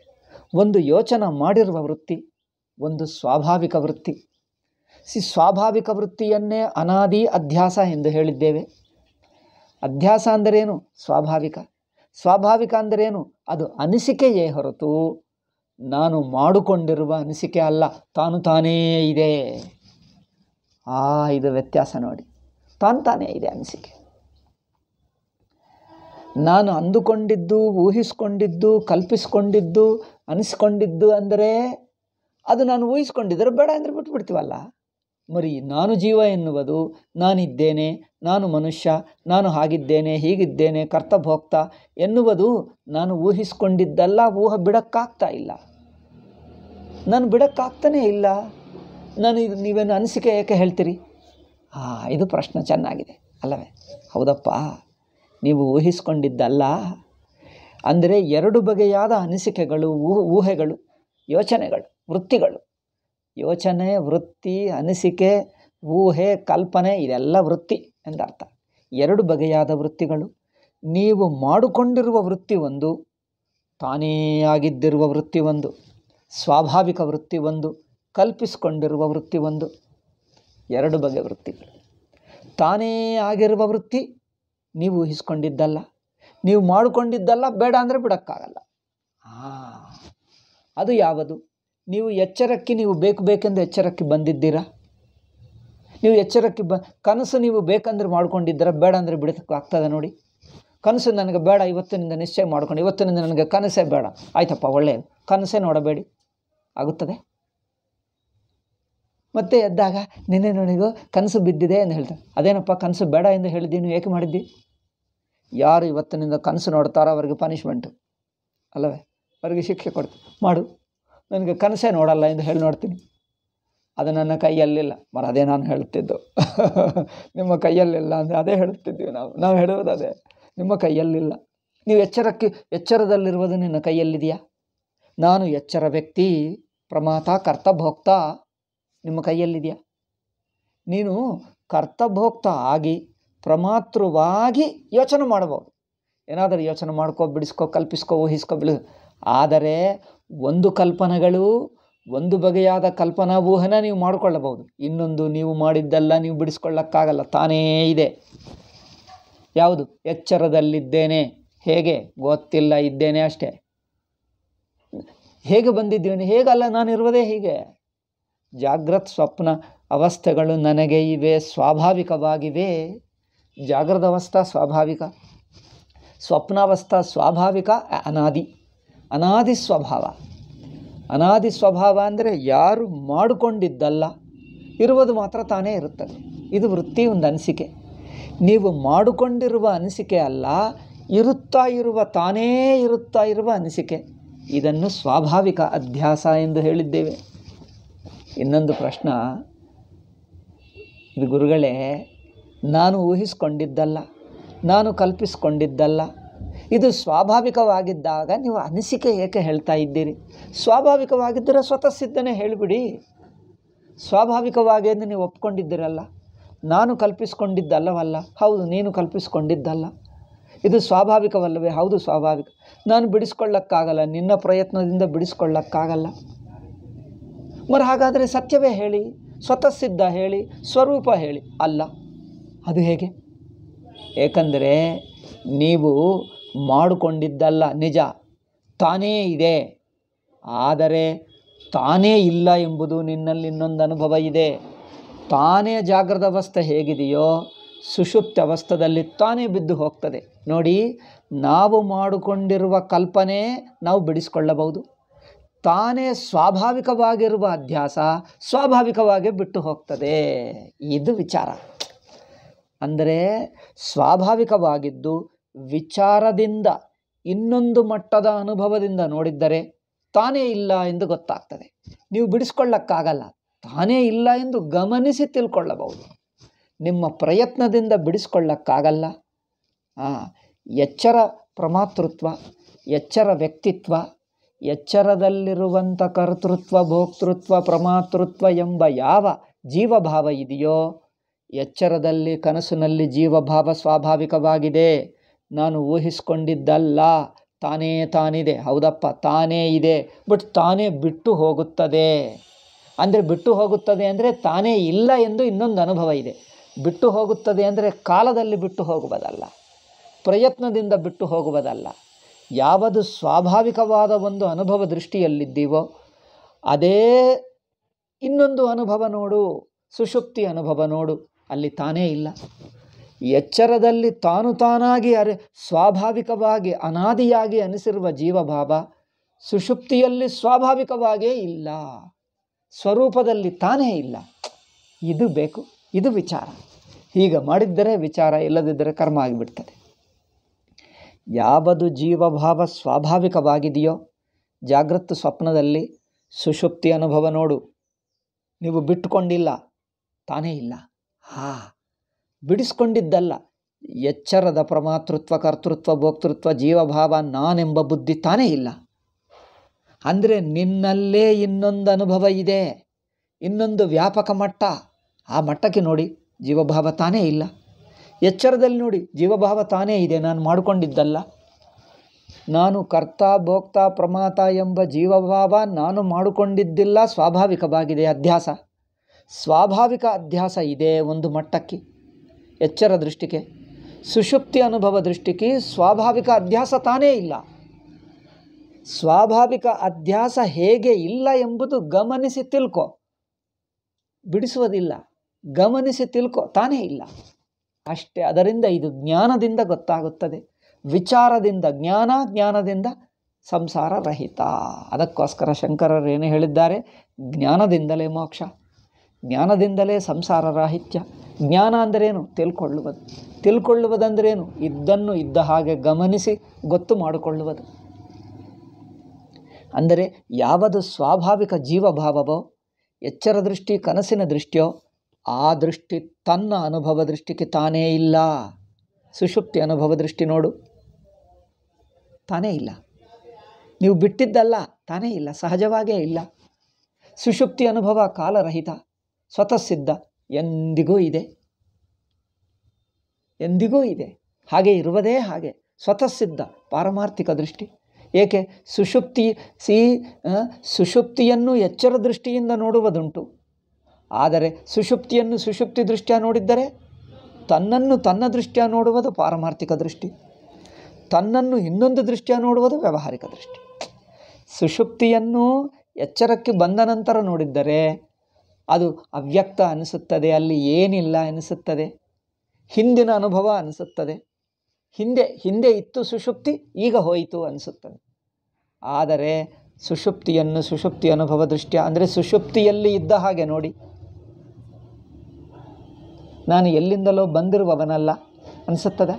ಒಂದು ಯೋಚನೆ ಮಾಡಿರುವ ವೃತ್ತಿ, ಒಂದು ಸ್ವಾಭಾವಿಕ ವೃತ್ತಿ. ಸ್ವಾಭಾವಿಕ ವೃತ್ತಿಯನ್ನೇ ಅನಾದಿ ಅಧ್ಯಾಸ ಎಂದು ಹೇಳಿದ್ದೇವೆ. ಅಧ್ಯಾಸ ಅಂದರೇನು? ಸ್ವಾಭಾವಿಕ ಅಂದರೇನು? ಅದು ಅನಿಸಿಕೆಯೇ ಹೊರತು ನಾನು ಮಾಡಿಕೊಂಡಿರುವ ಅನಿಸಿಕೆ ಅಲ್ಲ, ತಾನೇ ಇದೆ. ಇದು ವ್ಯತ್ಯಾಸ ನೋಡಿ. ತಾನೇ ಇದೆ ಅನಿಸಿಕೆ. ನಾನು ಅಂದುಕೊಂಡಿದ್ದು, ಊಹಿಸ್ಕೊಂಡಿದ್ದು, ಕಲ್ಪಿಸ್ಕೊಂಡಿದ್ದು, ಅನಿಸ್ಕೊಂಡಿದ್ದು ಅಂದರೆ ಅದು ನಾನು ಊಹಿಸ್ಕೊಂಡಿದ್ದರೆ ಬೇಡ ಅಂದರೆ ಬಿಟ್ಬಿಡ್ತೀವಲ್ಲ. ಮರಿ ನಾನು ಜೀವ ಎನ್ನುವುದು, ನಾನಿದ್ದೇನೆ, ನಾನು ಮನುಷ್ಯ, ನಾನು ಹಾಗಿದ್ದೇನೆ, ಹೀಗಿದ್ದೇನೆ, ಕರ್ತಭೋಕ್ತ ಎನ್ನುವುದು ನಾನು ಊಹಿಸ್ಕೊಂಡಿದ್ದಲ್ಲ. ಬಿಡೋಕ್ಕಾಗ್ತಾ ಇಲ್ಲ, ನಾನು ಬಿಡೋಕ್ಕಾಗ್ತಾನೇ ಇಲ್ಲ. ನೀವೇನು ಅನಿಸಿಕೆ ಏಕೆ ಹೇಳ್ತೀರಿ? ಇದು ಪ್ರಶ್ನೆ ಚೆನ್ನಾಗಿದೆ ಅಲ್ಲವೇ? ಹೌದಪ್ಪ, ನೀವು ಊಹಿಸ್ಕೊಂಡಿದ್ದಲ್ಲ ಅಂದರೆ ಎರಡು ಬಗೆಯಾದ ಅನಿಸಿಕೆಗಳು, ಊಹೆಗಳು, ಯೋಚನೆಗಳು, ವೃತ್ತಿಗಳು. ಯೋಚನೆ, ವೃತ್ತಿ, ಅನಿಸಿಕೆ, ಊಹೆ, ಕಲ್ಪನೆ ಇದೆಲ್ಲ ವೃತ್ತಿ ಎಂದರ್ಥ. ಎರಡು ಬಗೆಯಾದ ವೃತ್ತಿಗಳು. ನೀವು ಮಾಡಿಕೊಂಡಿರುವ ವೃತ್ತಿ ಒಂದು, ತಾನೇ ಆಗಿದ್ದಿರುವ ವೃತ್ತಿ ಒಂದು. ಸ್ವಾಭಾವಿಕ ವೃತ್ತಿ ಒಂದು, ಕಲ್ಪಿಸಿಕೊಂಡಿರುವ ವೃತ್ತಿ ಒಂದು. ಎರಡು ಬಗೆಯ ವೃತ್ತಿಗಳು. ತಾನೇ ಆಗಿರುವ ವೃತ್ತಿ ನೀವು ಊಹಿಸ್ಕೊಂಡಿದ್ದಲ್ಲ, ನೀವು ಮಾಡಿಕೊಂಡಿದ್ದಲ್ಲ. ಬೇಡ ಅಂದರೆ ಬಿಡೋಕ್ಕಾಗಲ್ಲ. ಅದು ಯಾವುದು? ನೀವು ಎಚ್ಚರಕ್ಕೆ, ನೀವು ಬೇಕೆಂದು ಎಚ್ಚರಕ್ಕೆ ಬಂದಿದ್ದೀರಾ? ನೀವು ಎಚ್ಚರಕ್ಕೆ ಕನಸು ನೀವು ಬೇಕಂದ್ರೆ ಮಾಡ್ಕೊಂಡಿದ್ದೀರಾ? ಬೇಡ ಅಂದರೆ ಬಿಡೋಕ್ಕಾಗ್ತದೆ ನೋಡಿ. ಕನಸು ನನಗೆ ಬೇಡ, ಇವತ್ತಿನಿಂದ ನಿಶ್ಚಯ ಮಾಡ್ಕೊಂಡು, ಇವತ್ತಿನಿಂದ ನನಗೆ ಕನಸೇ ಬೇಡ, ಆಯ್ತಪ್ಪ ಒಳ್ಳೆಯದು, ಕನಸೇ ನೋಡಬೇಡಿ, ಆಗುತ್ತದೆ? ಮತ್ತೆ ಎದ್ದಾಗ ನಿನ್ನೆ ನನಗೂ ಕನಸು ಬಿದ್ದಿದೆ ಎಂದು ಹೇಳ್ತಾರೆ. ಅದೇನಪ್ಪ ಕನಸು ಬೇಡ ಎಂದು ಹೇಳಿದ್ದೀನಿ, ಏಕೆ ಮಾಡಿದ್ದಿ? ಯಾರು ಇವತ್ತಿನಿಂದ ಕನಸು ನೋಡ್ತಾರೋ ಅವರಿಗೆ ಪನಿಷ್ಮೆಂಟು ಅಲ್ಲವೇ, ಅವರಿಗೆ ಶಿಕ್ಷೆ ಮಾಡು. ನನಗೆ ಕನಸೇ ನೋಡಲ್ಲ ಎಂದು ಹೇಳಿ ನೋಡ್ತೀನಿ. ಅದು ನನ್ನ ಕೈಯಲ್ಲಿಲ್ಲ. ಅದೇ ನಾನು ಹೇಳುತ್ತಿದ್ದು. ನಿಮ್ಮ ಕೈಯಲ್ಲಿಲ್ಲ ಅಂದರೆ ಅದೇ ಹೇಳುತ್ತಿದ್ದೀವಿ ನಾವು ಹೇಳುವುದು ಅದೇ. ನಿಮ್ಮ ಕೈಯಲ್ಲಿಲ್ಲ. ನೀವು ಎಚ್ಚರದಲ್ಲಿರುವುದು ನಿನ್ನ ಕೈಯಲ್ಲಿದೆಯಾ? ನಾನು ಎಚ್ಚರ ವ್ಯಕ್ತಿ, ಪ್ರಮಾತ, ಕರ್ತಭೋಕ್ತ ನಿಮ್ಮ ಕೈಯಲ್ಲಿದೆಯಾ? ನೀನು ಕರ್ತಭೋಕ್ತ ಆಗಿ ಪ್ರಮಾತೃವಾಗಿ ಯೋಚನೆ ಮಾಡಬಹುದು. ಏನಾದರೂ ಯೋಚನೆ ಮಾಡ್ಕೋ, ಬಿಡಿಸ್ಕೋ, ಕಲ್ಪಿಸ್ಕೋ, ಊಹಿಸ್ಕೋ, ಆದರೆ ಒಂದು ಕಲ್ಪನೆಗಳು, ಒಂದು ಬಗೆಯಾದ ಕಲ್ಪನಾ ಊಹನ ನೀವು ಮಾಡಿಕೊಳ್ಳಬಹುದು. ಇನ್ನೊಂದು ನೀವು ಮಾಡಿದ್ದೆಲ್ಲ ನೀವು ಬಿಡಿಸ್ಕೊಳ್ಳೋಕ್ಕಾಗಲ್ಲ, ತಾನೇ ಇದೆ. ಯಾವುದು? ಎಚ್ಚರದಲ್ಲಿದ್ದೇನೆ. ಹೇಗೆ ಗೊತ್ತಿಲ್ಲ, ಇದ್ದೇನೆ ಅಷ್ಟೇ. ಹೇಗೆ ಬಂದಿದ್ದೇನೆ? ಹೇಗಲ್ಲ, ನಾನಿರುವುದೇ ಹೀಗೆ. ಜಾಗ್ರತ್ ಸ್ವಪ್ನ ಅವಸ್ಥೆಗಳು ನನಗೆ ಇವೆ, ಸ್ವಾಭಾವಿಕವಾಗಿವೆ. ಜಾಗ್ರದ ಅವಸ್ಥಾ ಸ್ವಾಭಾವಿಕ, ಸ್ವಪ್ನಾವಸ್ಥಾ ಸ್ವಾಭಾವಿಕ, ಅನಾದಿ ಸ್ವಭಾವ. ಅನಾದಿ ಸ್ವಭಾವ ಅಂದರೆ ಯಾರು ಮಾಡಿಕೊಂಡಿದ್ದಲ್ಲ, ಇರುವುದು ಮಾತ್ರ ತಾನೇ ಇರುತ್ತದೆ. ಇದು ವೃತ್ತಿ, ಒಂದು ಅನಿಸಿಕೆ. ನೀವು ಮಾಡಿಕೊಂಡಿರುವ ಅನಿಸಿಕೆ ಅಲ್ಲ, ತಾನೇ ಇರುತ್ತಾ ಇರುವ ಅನಿಸಿಕೆ. ಇದನ್ನು ಸ್ವಾಭಾವಿಕ ಅಧ್ಯಾಸ ಎಂದು ಹೇಳಿದ್ದೇವೆ. ಇನ್ನೊಂದು ಪ್ರಶ್ನೆ, ಇದು ಗುರುಗಳೇ, ನಾನು ಊಹಿಸ್ಕೊಂಡಿದ್ದಲ್ಲ, ನಾನು ಕಲ್ಪಿಸ್ಕೊಂಡಿದ್ದಲ್ಲ, ಇದು ಸ್ವಾಭಾವಿಕವಾಗಿದ್ದಾಗ ನೀವು ಅನಿಸಿಕೆ ಏಕೆ ಹೇಳ್ತಾ ಇದ್ದೀರಿ? ಸ್ವಾಭಾವಿಕವಾಗಿದ್ದರೆ ಸ್ವತಃ ಸಿದ್ಧನೇ ಹೇಳಿಬಿಡಿ. ಸ್ವಾಭಾವಿಕವಾಗಿ ಎಂದು ನೀವು ಒಪ್ಕೊಂಡಿದ್ದೀರಲ್ಲ, ನಾನು ಕಲ್ಪಿಸ್ಕೊಂಡಿದ್ದಲ್ಲವಲ್ಲ. ಹೌದು, ನೀನು ಕಲ್ಪಿಸ್ಕೊಂಡಿದ್ದಲ್ಲ. ಇದು ಸ್ವಾಭಾವಿಕವಲ್ಲವೇ? ಹೌದು, ಸ್ವಾಭಾವಿಕ. ನಾನು ಬಿಡಿಸ್ಕೊಳ್ಳೋಕ್ಕಾಗಲ್ಲ, ನಿನ್ನ ಪ್ರಯತ್ನದಿಂದ ಬಿಡಿಸ್ಕೊಳ್ಳೋಕ್ಕಾಗಲ್ಲ. ಹಾಗಾದರೆ ಸತ್ಯವೇ ಹೇಳಿ, ಸ್ವತಃ ಸಿದ್ಧ ಹೇಳಿ, ಸ್ವರೂಪ ಹೇಳಿ. ಅಲ್ಲ, ಅದು ಹೇಗೆ? ಏಕೆಂದರೆ ನೀವು ಮಾಡಿಕೊಂಡಿದ್ದಲ್ಲ, ನಿಜ, ತಾನೇ ಇದೆ. ಆದರೆ ತಾನೇ ಇಲ್ಲ ಎಂಬುದು ನಿನ್ನಲ್ಲಿ ಇನ್ನೊಂದು ಅನುಭವ ಇದೆ. ತಾನೇ ಜಾಗೃತ ಅವಸ್ಥೆ ಹೇಗಿದೆಯೋ ಸುಷುಪ್ತಿ ಅವಸ್ಥೆಯಲ್ಲಿ ತಾನೇ ಬಿದ್ದು ಹೋಗ್ತದೆ. ನೋಡಿ, ನಾವು ಮಾಡಿಕೊಂಡಿರುವ ಕಲ್ಪನೆ ನಾವು ಬಿಡಿಸ್ಕೊಳ್ಳಬಹುದು. ತಾನೇ ಸ್ವಾಭಾವಿಕವಾಗಿರುವ ಅಧ್ಯಾಸ ಸ್ವಾಭಾವಿಕವಾಗಿ ಬಿಟ್ಟು ಹೋಗ್ತದೆ. ಇದು ವಿಚಾರ. ಅಂದರೆ ಸ್ವಾಭಾವಿಕವಾಗಿದ್ದು ವಿಚಾರದಿಂದ, ಇನ್ನೊಂದು ಮಟ್ಟದ ಅನುಭವದಿಂದ ನೋಡಿದ್ದರೆ ತಾನೇ ಇಲ್ಲ ಎಂದು ಗೊತ್ತಾಗ್ತದೆ. ನೀವು ಬಿಡಿಸ್ಕೊಳ್ಳೋಕ್ಕಾಗಲ್ಲ, ತಾನೇ ಇಲ್ಲ ಎಂದು ಗಮನಿಸಿ ತಿಳ್ಕೊಳ್ಳಬಹುದು. ನಿಮ್ಮ ಪ್ರಯತ್ನದಿಂದ ಬಿಡಿಸ್ಕೊಳ್ಳೋಕ್ಕಾಗಲ್ಲ. ಎಚ್ಚರ ಪ್ರಮಾತೃತ್ವ, ಎಚ್ಚರ ವ್ಯಕ್ತಿತ್ವ, ಎಚ್ಚರದಲ್ಲಿರುವಂಥ ಕರ್ತೃತ್ವ, ಭೋಕ್ತೃತ್ವ, ಪ್ರಮಾತೃತ್ವ ಎಂಬ ಯಾವ ಜೀವಭಾವ ಇದೆಯೋ, ಎಚ್ಚರದಲ್ಲಿ ಕನಸಿನಲ್ಲಿ ಜೀವಭಾವ ಸ್ವಾಭಾವಿಕವಾಗಿದೆ. ನಾನು ಊಹಿಸ್ಕೊಂಡಿದ್ದಲ್ಲ, ತಾನಿದೆ. ಹೌದಪ್ಪ, ತಾನೇ ಇದೆ. ಬಟ್ ತಾನೇ ಬಿಟ್ಟು ಹೋಗುತ್ತದೆ. ಅಂದರೆ ಬಿಟ್ಟು ಹೋಗುತ್ತದೆ ಅಂದರೆ ತಾನೇ ಇಲ್ಲ ಎಂದು ಇನ್ನೊಂದು ಅನುಭವ ಇದೆ. ಬಿಟ್ಟು ಹೋಗುತ್ತದೆ ಅಂದರೆ ಕಾಲದಲ್ಲಿ ಬಿಟ್ಟು ಹೋಗುವುದಲ್ಲ, ಪ್ರಯತ್ನದಿಂದ ಬಿಟ್ಟು ಹೋಗುವುದಲ್ಲ. ಯಾವುದು ಸ್ವಾಭಾವಿಕವಾದ ಒಂದು ಅನುಭವ ದೃಷ್ಟಿಯಲ್ಲಿದ್ದೀವೋ ಅದೇ ಇನ್ನೊಂದು ಅನುಭವ ನೋಡು, ಸುಷುಪ್ತಿ ಅನುಭವ ನೋಡು, ಅಲ್ಲಿ ತಾನೇ ಇಲ್ಲ. ಎಚ್ಚರದಲ್ಲಿ ತಾನಾಗಿ ಸ್ವಾಭಾವಿಕವಾಗಿ ಅನಾದಿಯಾಗಿ ಅನಿಸಿರುವ ಜೀವಭಾವ ಸುಷುಪ್ತಿಯಲ್ಲಿ ಸ್ವಾಭಾವಿಕವಾಗಿಯೇ ಇಲ್ಲ, ಸ್ವರೂಪದಲ್ಲಿ ತಾನೇ ಇಲ್ಲ. ಇದು ಬೇಕು, ಇದು ವಿಚಾರ. ಹೀಗೆ ಮಾಡಿದ್ದರೆ ವಿಚಾರ, ಇಲ್ಲದಿದ್ದರೆ ಕರ್ಮ ಆಗಿಬಿಡ್ತದೆ. ಯಾವುದು ಜೀವಭಾವ ಸ್ವಾಭಾವಿಕವಾಗಿದೆಯೋ ಜಾಗೃತ ಸ್ವಪ್ನದಲ್ಲಿ ಸುಷುಪ್ತಿ ಅನುಭವ ನೋಡು. ನೀವು ಬಿಟ್ಟುಕೊಂಡಿಲ್ಲ, ತಾನೇ ಇಲ್ಲ. ಬಿಡಿಸ್ಕೊಂಡಿದ್ದಲ್ಲ. ಎಚ್ಚರದ ಪ್ರಮಾತೃತ್ವ, ಕರ್ತೃತ್ವ, ಭೋಕ್ತೃತ್ವ, ಜೀವಭಾವ, ನಾನೆಂಬ ಬುದ್ಧಿ ತಾನೇ ಇಲ್ಲ. ಅಂದರೆ ನಿನ್ನಲ್ಲೇ ಇನ್ನೊಂದು ಅನುಭವ ಇದೆ, ಇನ್ನೊಂದು ವ್ಯಾಪಕ ಮಟ್ಟ. ಆ ಮಟ್ಟಕ್ಕೆ ನೋಡಿ, ಜೀವಭಾವ ತಾನೇ ಇಲ್ಲ. ಎಚ್ಚರದಲ್ಲಿ ನೋಡಿ, ಜೀವಭಾವ ತಾನೇ ಇದೆ, ನಾನು ಮಾಡಿಕೊಂಡಿದ್ದಲ್ಲ. ನಾನು ಕರ್ತ, ಭೋಕ್ತ, ಪ್ರಮಾತ ಎಂಬ ಜೀವಭಾವ ನಾನು ಮಾಡಿಕೊಂಡಿದ್ದಿಲ್ಲ, ಸ್ವಾಭಾವಿಕವಾಗಿದೆ ಅಧ್ಯಾಸ. ಸ್ವಾಭಾವಿಕ ಅಧ್ಯಾಸ ಇದೆ ಒಂದು ಮಟ್ಟಕ್ಕೆ, ಎಚ್ಚರ ದೃಷ್ಟಿಗೆ. ಸುಷುಪ್ತಿ ಅನುಭವ ದೃಷ್ಟಿಗೆ ಸ್ವಾಭಾವಿಕ ಅಧ್ಯಾಸ ತಾನೇ ಇಲ್ಲ. ಸ್ವಾಭಾವಿಕ ಅಧ್ಯಾಸ ಹೇಗೆ ಇಲ್ಲ ಎಂಬುದು ಗಮನಿಸಿ ತಿಳ್ಕೊ. ಬಿಡಿಸುವುದಿಲ್ಲ, ಗಮನಿಸಿ ತಿಳ್ಕೊ, ತಾನೇ ಇಲ್ಲ ಅಷ್ಟೇ. ಅದರಿಂದ ಇದು ಜ್ಞಾನದಿಂದ ಗೊತ್ತಾಗುತ್ತದೆ. ವಿಚಾರದಿಂದ ಜ್ಞಾನ, ಜ್ಞಾನದಿಂದ ಸಂಸಾರ ರಹಿತ. ಅದಕ್ಕೋಸ್ಕರ ಶಂಕರರು ಏನು ಹೇಳಿದ್ದಾರೆ? ಜ್ಞಾನದಿಂದಲೇ ಮೋಕ್ಷ. ಜ್ಞಾನದಿಂದಲೇ ಸಂಸಾರ ರಾಹಿತ್ಯ. ಜ್ಞಾನ ಅಂದರೇನು? ತಿಳ್ಕೊಳ್ಳುವುದು. ತಿಳ್ಕೊಳ್ಳುವುದಂದ್ರೇನು? ಇದ್ದನ್ನು ಇದ್ದ ಹಾಗೆ ಗಮನಿಸಿ ಗೊತ್ತು ಮಾಡಿಕೊಳ್ಳುವುದು. ಅಂದರೆ ಯಾವುದು ಸ್ವಾಭಾವಿಕ ಜೀವಭಾವವೋ, ಎಚ್ಚರ ದೃಷ್ಟಿ, ಕನಸಿನ ದೃಷ್ಟಿಯೋ, ಆ ದೃಷ್ಟಿ ತನ್ನ ಅನುಭವ ದೃಷ್ಟಿಗೆ ತಾನೇ ಇಲ್ಲ. ಸುಷುಪ್ತಿ ಅನುಭವ ದೃಷ್ಟಿ ನೋಡು, ತಾನೇ ಇಲ್ಲ. ನೀವು ಬಿಟ್ಟಿದ್ದಲ್ಲ, ತಾನೇ ಇಲ್ಲ, ಸಹಜವಾಗೇ ಇಲ್ಲ. ಸುಷುಪ್ತಿ ಅನುಭವ ಕಾಲರಹಿತ, ಸ್ವತಃ ಸಿದ್ಧ, ಎಂದಿಗೂ ಇದೆ, ಎಂದಿಗೂ ಇದೆ, ಹಾಗೆ ಇರುವುದೇ ಹಾಗೆ. ಸ್ವತಃ ಸಿದ್ಧ ಪಾರಮಾರ್ಥಿಕ ದೃಷ್ಟಿ. ಏಕೆ? ಸುಷುಪ್ತಿಯನ್ನು ಎಚ್ಚರ ದೃಷ್ಟಿಯಿಂದ ನೋಡುವುದುಂಟು. ಆದರೆ ಸುಷುಪ್ತಿಯನ್ನು ಸುಷುಪ್ತಿ ದೃಷ್ಟಿಯ ನೋಡಿದ್ದರೆ ತನ್ನನ್ನು ತನ್ನ ದೃಷ್ಟಿಯ ನೋಡುವುದು ಪಾರಮಾರ್ಥಿಕ ದೃಷ್ಟಿ, ತನ್ನನ್ನು ಇನ್ನೊಂದು ದೃಷ್ಟಿಯ ನೋಡುವುದು ವ್ಯಾವಹಾರಿಕ ದೃಷ್ಟಿ. ಸುಷುಪ್ತಿಯನ್ನು ಎಚ್ಚರಕ್ಕೆ ಬಂದ ನಂತರ ನೋಡಿದ್ದರೆ ಅದು ಅವ್ಯಕ್ತ ಅನಿಸುತ್ತದೆ, ಅಲ್ಲಿ ಏನಿಲ್ಲ ಅನಿಸುತ್ತದೆ, ಹಿಂದಿನ ಅನುಭವ ಅನಿಸುತ್ತದೆ. ಹಿಂದೆ ಇತ್ತು ಸುಷುಪ್ತಿ, ಈಗ ಹೋಯಿತು ಅನಿಸುತ್ತದೆ. ಆದರೆ ಸುಷುಪ್ತಿಯನ್ನು ಸುಷುಪ್ತಿ ಅನುಭವ ದೃಷ್ಟಿಯ, ಅಂದರೆ ಸುಷುಪ್ತಿಯಲ್ಲಿ ಇದ್ದ ಹಾಗೆ ನೋಡಿ. ನಾನು ಎಲ್ಲಿಂದಲೋ ಬಂದಿರುವವನಲ್ಲ ಅನಿಸುತ್ತದೆ,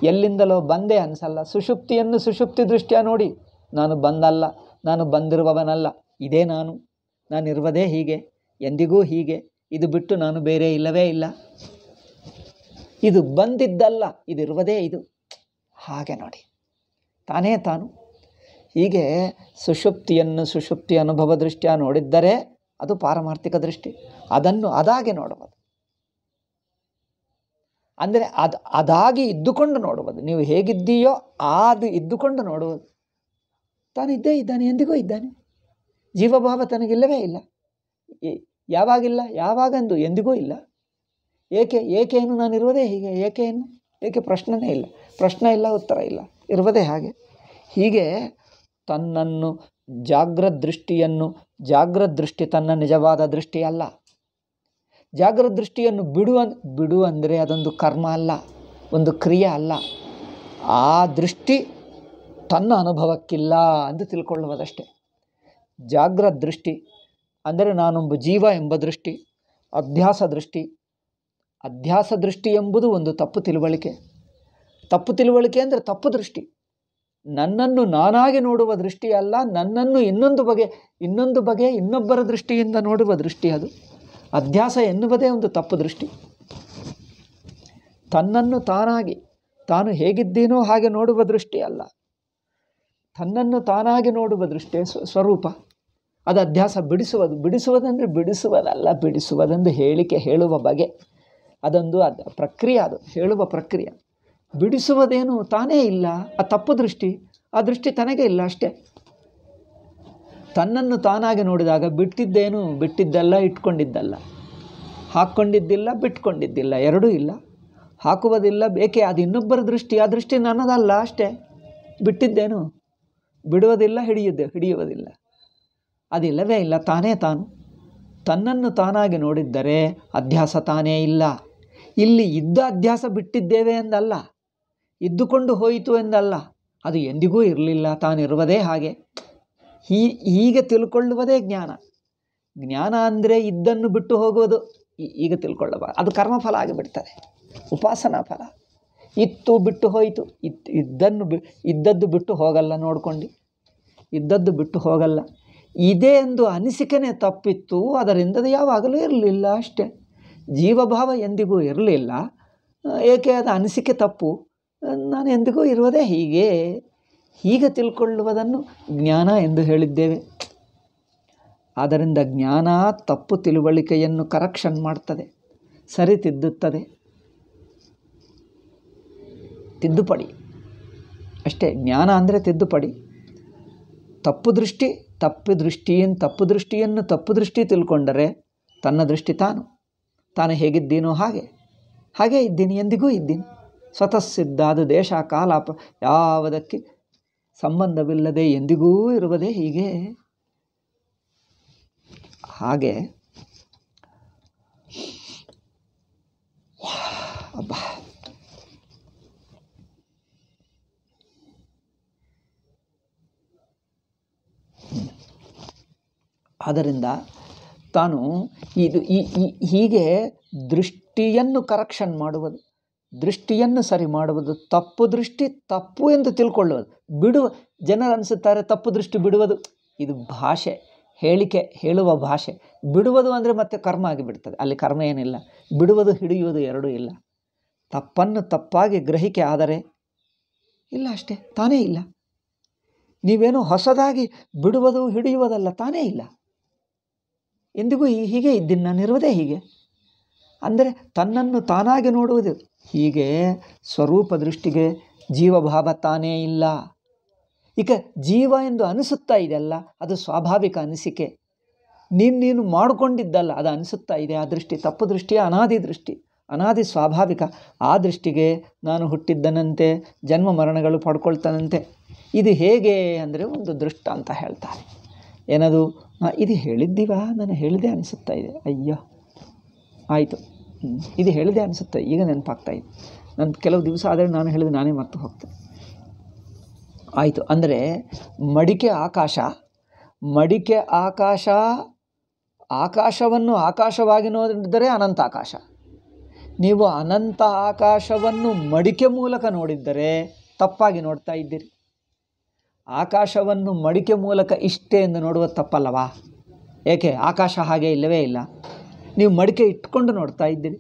ಎಲ್ಲಿಂದಲೋ ಬಂದೆ ಅನಿಸಲ್ಲ. ಸುಷುಪ್ತಿಯನ್ನು ಸುಷುಪ್ತಿ ದೃಷ್ಟಿಯ ನೋಡಿ, ನಾನು ಬಂದಲ್ಲ, ನಾನು ಬಂದಿರುವವನಲ್ಲ, ಇದೇ ನಾನಿರುವುದೇ ಹೀಗೆ, ಎಂದಿಗೂ ಹೀಗೆ, ಇದು ಬಿಟ್ಟು ನಾನು ಬೇರೆ ಇಲ್ಲವೇ ಇಲ್ಲ, ಇದು ಬಂದಿದ್ದಲ್ಲ, ಇದಿರುವುದೇ ಇದು, ಹಾಗೆ ನೋಡಿ, ತಾನೇ ತಾನು. ಹೀಗೆ ಸುಷುಪ್ತಿಯನ್ನು ಸುಷುಪ್ತಿ ಅನುಭವ ದೃಷ್ಟಿಯ ನೋಡಿದ್ದರೆ ಅದು ಪಾರಮಾರ್ಥಿಕ ದೃಷ್ಟಿ. ಅದನ್ನು ಅದಾಗೆ ನೋಡುವುದು, ಅಂದರೆ ಅದಾಗಿ ಇದ್ದುಕೊಂಡು ನೋಡುವುದು. ನೀವು ಹೇಗಿದ್ದೀಯೋ ಅದು ಇದ್ದುಕೊಂಡು ನೋಡುವುದು. ತಾನಿದ್ದೇ ಇದ್ದಾನೆ, ಎಂದಿಗೂ ಇದ್ದಾನೆ. ಜೀವಭಾವ ತನಗಿಲ್ಲವೇ ಇಲ್ಲ. ಯಾವಾಗಿಲ್ಲ? ಯಾವಾಗಂದು ಎಂದಿಗೂ ಇಲ್ಲ. ಏಕೇನು? ನಾನಿರುವುದೇ ಹೀಗೆ. ಏಕೇನು? ಏಕೆ? ಪ್ರಶ್ನೆನೇ ಇಲ್ಲ. ಪ್ರಶ್ನೆ ಇಲ್ಲ, ಉತ್ತರ ಇಲ್ಲ, ಇರುವುದೇ ಹಾಗೆ. ಹೀಗೆ ತನ್ನನ್ನು ಜಾಗ್ರತ್ ದೃಷ್ಟಿ ತನ್ನ ನಿಜವಾದ ದೃಷ್ಟಿ ಅಲ್ಲ. ಜಾಗ್ರತ್ ದೃಷ್ಟಿಯನ್ನು ಬಿಡು ಅಂದರೆ ಅದೊಂದು ಕರ್ಮ ಅಲ್ಲ, ಒಂದು ಕ್ರಿಯೆ ಅಲ್ಲ. ಆ ದೃಷ್ಟಿ ತನ್ನ ಅನುಭವಕ್ಕಿಲ್ಲ ಎಂದು ತಿಳ್ಕೊಳ್ಳುವುದಷ್ಟೇ. ಜಾಗ್ರತ್ ದೃಷ್ಟಿ ಅಂದರೆ ನಾನೊಬ್ಬ ಜೀವ ಎಂಬ ದೃಷ್ಟಿ, ಅಧ್ಯಾಸ ದೃಷ್ಟಿ ಎಂಬುದು ಒಂದು ತಪ್ಪು ತಿಳುವಳಿಕೆ. ತಪ್ಪು ತಿಳುವಳಿಕೆ ಅಂದರೆ ತಪ್ಪು ದೃಷ್ಟಿ. ನನ್ನನ್ನು ನಾನಾಗಿ ನೋಡುವ ದೃಷ್ಟಿ ಅಲ್ಲ, ನನ್ನನ್ನು ಇನ್ನೊಂದು ಬಗೆ ಇನ್ನೊಬ್ಬರ ದೃಷ್ಟಿಯಿಂದ ನೋಡುವ ದೃಷ್ಟಿ ಅದು. ಅಧ್ಯಾಸ ಎನ್ನುವುದೇ ಒಂದು ತಪ್ಪು ದೃಷ್ಟಿ. ತನ್ನನ್ನು ತಾನಾಗಿ, ತಾನು ಹೇಗಿದ್ದೀನೋ ಹಾಗೆ ನೋಡುವ ದೃಷ್ಟಿ ಅಲ್ಲ, ತನ್ನನ್ನು ತಾನಾಗಿ ನೋಡುವ ದೃಷ್ಟಿ ಸ್ವರೂಪ. ಅದು ಅಧ್ಯಾಸ. ಬಿಡಿಸುವುದಂದರೆ ಬಿಡಿಸುವುದಲ್ಲ, ಬಿಡಿಸುವುದೆಂದು ಹೇಳುವ ಬಗೆ, ಅದೊಂದು ಪ್ರಕ್ರಿಯೆ, ಅದು ಹೇಳುವ ಪ್ರಕ್ರಿಯೆ. ಬಿಡಿಸುವುದೇನು ತಾನೇ ಇಲ್ಲ, ಆ ತಪ್ಪು ದೃಷ್ಟಿ. ಆ ದೃಷ್ಟಿ ತನಗೇ ಇಲ್ಲ ಅಷ್ಟೇ. ತನ್ನನ್ನು ತಾನಾಗಿ ನೋಡಿದಾಗ ಬಿಟ್ಟಿದ್ದಲ್ಲ, ಇಟ್ಕೊಂಡಿದ್ದಲ್ಲ, ಹಾಕ್ಕೊಂಡಿದ್ದಿಲ್ಲ, ಬಿಟ್ಕೊಂಡಿದ್ದಿಲ್ಲ, ಎರಡೂ ಇಲ್ಲ. ಹಾಕುವುದಿಲ್ಲ, ಬೇಕೆ ಅದು ಇನ್ನೊಬ್ಬರ ದೃಷ್ಟಿ, ಆ ದೃಷ್ಟಿ ನನ್ನದಲ್ಲ ಅಷ್ಟೇ. ಬಿಟ್ಟಿದ್ದೇನು? ಬಿಡುವುದಿಲ್ಲ, ಹಿಡಿಯುವುದಿಲ್ಲ, ಅದಿಲ್ಲವೇ ಇಲ್ಲ, ತಾನೇ ತಾನು. ತನ್ನನ್ನು ತಾನಾಗಿ ನೋಡಿದ್ದರೆ ಅಧ್ಯಾಸ ತಾನೇ ಇಲ್ಲ. ಇಲ್ಲಿ ಇದ್ದ ಅಧ್ಯಾಸ ಬಿಟ್ಟಿದ್ದೇವೆ ಎಂದಲ್ಲ, ಇದ್ದುಕೊಂಡು ಹೋಯಿತು ಎಂದಲ್ಲ, ಅದು ಎಂದಿಗೂ ಇರಲಿಲ್ಲ, ತಾನಿರುವುದೇ ಹಾಗೆ. ಹೀಗೆ ತಿಳ್ಕೊಳ್ಳುವುದೇ ಜ್ಞಾನ. ಜ್ಞಾನ ಅಂದರೆ ಇದ್ದನ್ನು ಬಿಟ್ಟು ಹೋಗುವುದು. ಈಗ ತಿಳ್ಕೊಳ್ಳಬಾರದು, ಅದು ಕರ್ಮಫಲ ಆಗಿಬಿಡ್ತದೆ, ಉಪಾಸನಾ ಫಲ. ಇತ್ತು ಬಿಟ್ಟು ಹೋಯಿತು, ಇದ್ದದ್ದು ಬಿಟ್ಟು ಹೋಗಲ್ಲ, ನೋಡ್ಕೊಂಡು ಇದ್ದದ್ದು ಬಿಟ್ಟು ಹೋಗಲ್ಲ. ಇದೇ ಎಂದು ಅನಿಸಿಕೆನೇ ತಪ್ಪಿತ್ತು, ಅದರಿಂದ ಯಾವಾಗಲೂ ಇರಲಿಲ್ಲ ಅಷ್ಟೇ. ಜೀವಭಾವ ಎಂದಿಗೂ ಇರಲಿಲ್ಲ. ಏಕೆ? ಅದು ಅನಿಸಿಕೆ ತಪ್ಪು. ನಾನು ಎಂದಿಗೂ ಇರುವುದೇ ಹೀಗೆ ತಿಳ್ಕೊಳ್ಳುವುದನ್ನು ಜ್ಞಾನ ಎಂದು ಹೇಳಿದ್ದೇವೆ. ಆದ್ದರಿಂದ ಜ್ಞಾನ ತಪ್ಪು ತಿಳುವಳಿಕೆಯನ್ನು ಕರೆಕ್ಷನ್ ಮಾಡ್ತದೆ, ಸರಿತಿದ್ದುತ್ತದೆ, ತಿದ್ದುಪಡಿ ಅಷ್ಟೇ. ಜ್ಞಾನ ಅಂದರೆ ತಿದ್ದುಪಡಿ. ತಪ್ಪು ದೃಷ್ಟಿಯನ್ನು ತಪ್ಪು ದೃಷ್ಟಿ ತಿಳ್ಕೊಂಡರೆ ತನ್ನ ದೃಷ್ಟಿ ತಾನು ಹೇಗಿದ್ದೀನೋ ಹಾಗೆ ಇದ್ದೀನಿ, ಎಂದಿಗೂ ಇದ್ದೀನಿ, ಸ್ವತಃ ಸಿದ್ಧ. ಅದು ದೇಶ ಕಾಲ ಯಾವುದಕ್ಕೆ ಸಂಬಂಧವಿಲ್ಲದೆ ಎಂದಿಗೂ ಇರುವುದೇ ಹೀಗೆ. ಹಾಗೆ ಆದ್ದರಿಂದ ತಾನು ಇದು ಹೀಗೆ ದೃಷ್ಟಿಯನ್ನು ಕರೆಕ್ಷನ್ ಮಾಡುವುದು, ದೃಷ್ಟಿಯನ್ನು ಸರಿ ಮಾಡುವುದು, ತಪ್ಪು ದೃಷ್ಟಿ ತಪ್ಪು ಎಂದು ತಿಳ್ಕೊಳ್ಳುವುದು, ಬಿಡುವ ಜನರು ಅನಿಸುತ್ತಾರೆ ತಪ್ಪು ದೃಷ್ಟಿ ಬಿಡುವುದು, ಇದು ಭಾಷೆ, ಹೇಳಿಕೆ, ಹೇಳುವ ಭಾಷೆ. ಬಿಡುವುದು ಅಂದರೆ ಮತ್ತೆ ಕರ್ಮ ಆಗಿಬಿಡ್ತದೆ, ಅಲ್ಲಿ ಕರ್ಮ ಏನಿಲ್ಲ. ಬಿಡುವುದು ಹಿಡಿಯುವುದು ಎರಡೂ ಇಲ್ಲ. ತಪ್ಪನ್ನು ತಪ್ಪಾಗಿ ಗ್ರಹಿಕೆ ಆದರೆ ಇಲ್ಲ, ಅಷ್ಟೇ, ತಾನೇ ಇಲ್ಲ. ನೀವೇನು ಹೊಸದಾಗಿ ಬಿಡುವುದು ಹಿಡಿಯುವುದಲ್ಲ, ತಾನೇ ಇಲ್ಲ. ಎಂದಿಗೂ ಹೀಗೆ ಇದ್ದೀನಿ ನಾನಿರುವುದೇ ಹೀಗೆ ಅಂದರೆ ತನ್ನನ್ನು ತಾನಾಗಿ ನೋಡುವುದು. ಹೀಗೆ ಸ್ವರೂಪ ದೃಷ್ಟಿಗೆ ಜೀವಭಾವ ತಾನೇ ಇಲ್ಲ. ಈಗ ಜೀವ ಎಂದು ಅನಿಸುತ್ತಾ ಇದೆಯಲ್ಲ, ಅದು ಸ್ವಾಭಾವಿಕ ಅನಿಸಿಕೆ. ನೀನು ಮಾಡಿಕೊಂಡಿದ್ದಲ್ಲ, ಅದು ಅನಿಸುತ್ತಾ ಇದೆ. ಆ ದೃಷ್ಟಿ ತಪ್ಪು ದೃಷ್ಟಿ, ಅನಾದಿ ದೃಷ್ಟಿ, ಅನಾದಿ ಸ್ವಾಭಾವಿಕ. ಆ ದೃಷ್ಟಿಗೆ ನಾನು ಹುಟ್ಟಿದ್ದನಂತೆ, ಜನ್ಮ ಮರಣಗಳು ಪಡ್ಕೊಳ್ತಾನಂತೆ. ಇದು ಹೇಗೆ ಅಂದರೆ ಒಂದು ದೃಷ್ಟ ಅಂತ ಹೇಳ್ತಾರೆ. ಏನದು? ಇದು ಹೇಳಿದ್ದೀವಾ, ನಾನು ಹೇಳಿದೆ ಅನಿಸುತ್ತಾ ಇದೆ, ಅಯ್ಯೋ ಆಯಿತು, ಇದು ಹೇಳಿದೆ ಅನಿಸುತ್ತೆ, ಈಗ ನೆನಪಾಗ್ತಾ ಇದೆ. ನನ್ನ ಕೆಲವು ದಿವಸ ಆದರೆ ನಾನು ಹೇಳಿದೆ ನಾನೇ ಮರ್ತು ಹೋಗ್ತೇನೆ. ಆಯಿತು ಅಂದರೆ ಮಡಿಕೆ ಆಕಾಶ, ಮಡಿಕೆ ಆಕಾಶ, ಆಕಾಶವನ್ನು ಆಕಾಶವಾಗಿ ನೋಡಿದರೆ ಅನಂತ ಆಕಾಶ. ನೀವು ಅನಂತ ಆಕಾಶವನ್ನು ಮಡಿಕೆ ಮೂಲಕ ನೋಡಿದ್ದರೆ ತಪ್ಪಾಗಿ ನೋಡ್ತಾ ಇದ್ದೀರಿ. ಆಕಾಶವನ್ನು ಮಡಿಕೆ ಮೂಲಕ ಇಷ್ಟೇ ಎಂದು ನೋಡುವುದು ತಪ್ಪಲ್ಲವಾ? ಏಕೆ? ಆಕಾಶ ಹಾಗೆ ಇಲ್ಲವೇ ಇಲ್ಲ. ನೀವು ಮಡಿಕೆ ಇಟ್ಕೊಂಡು ನೋಡ್ತಾ ಇದ್ದೀರಿ.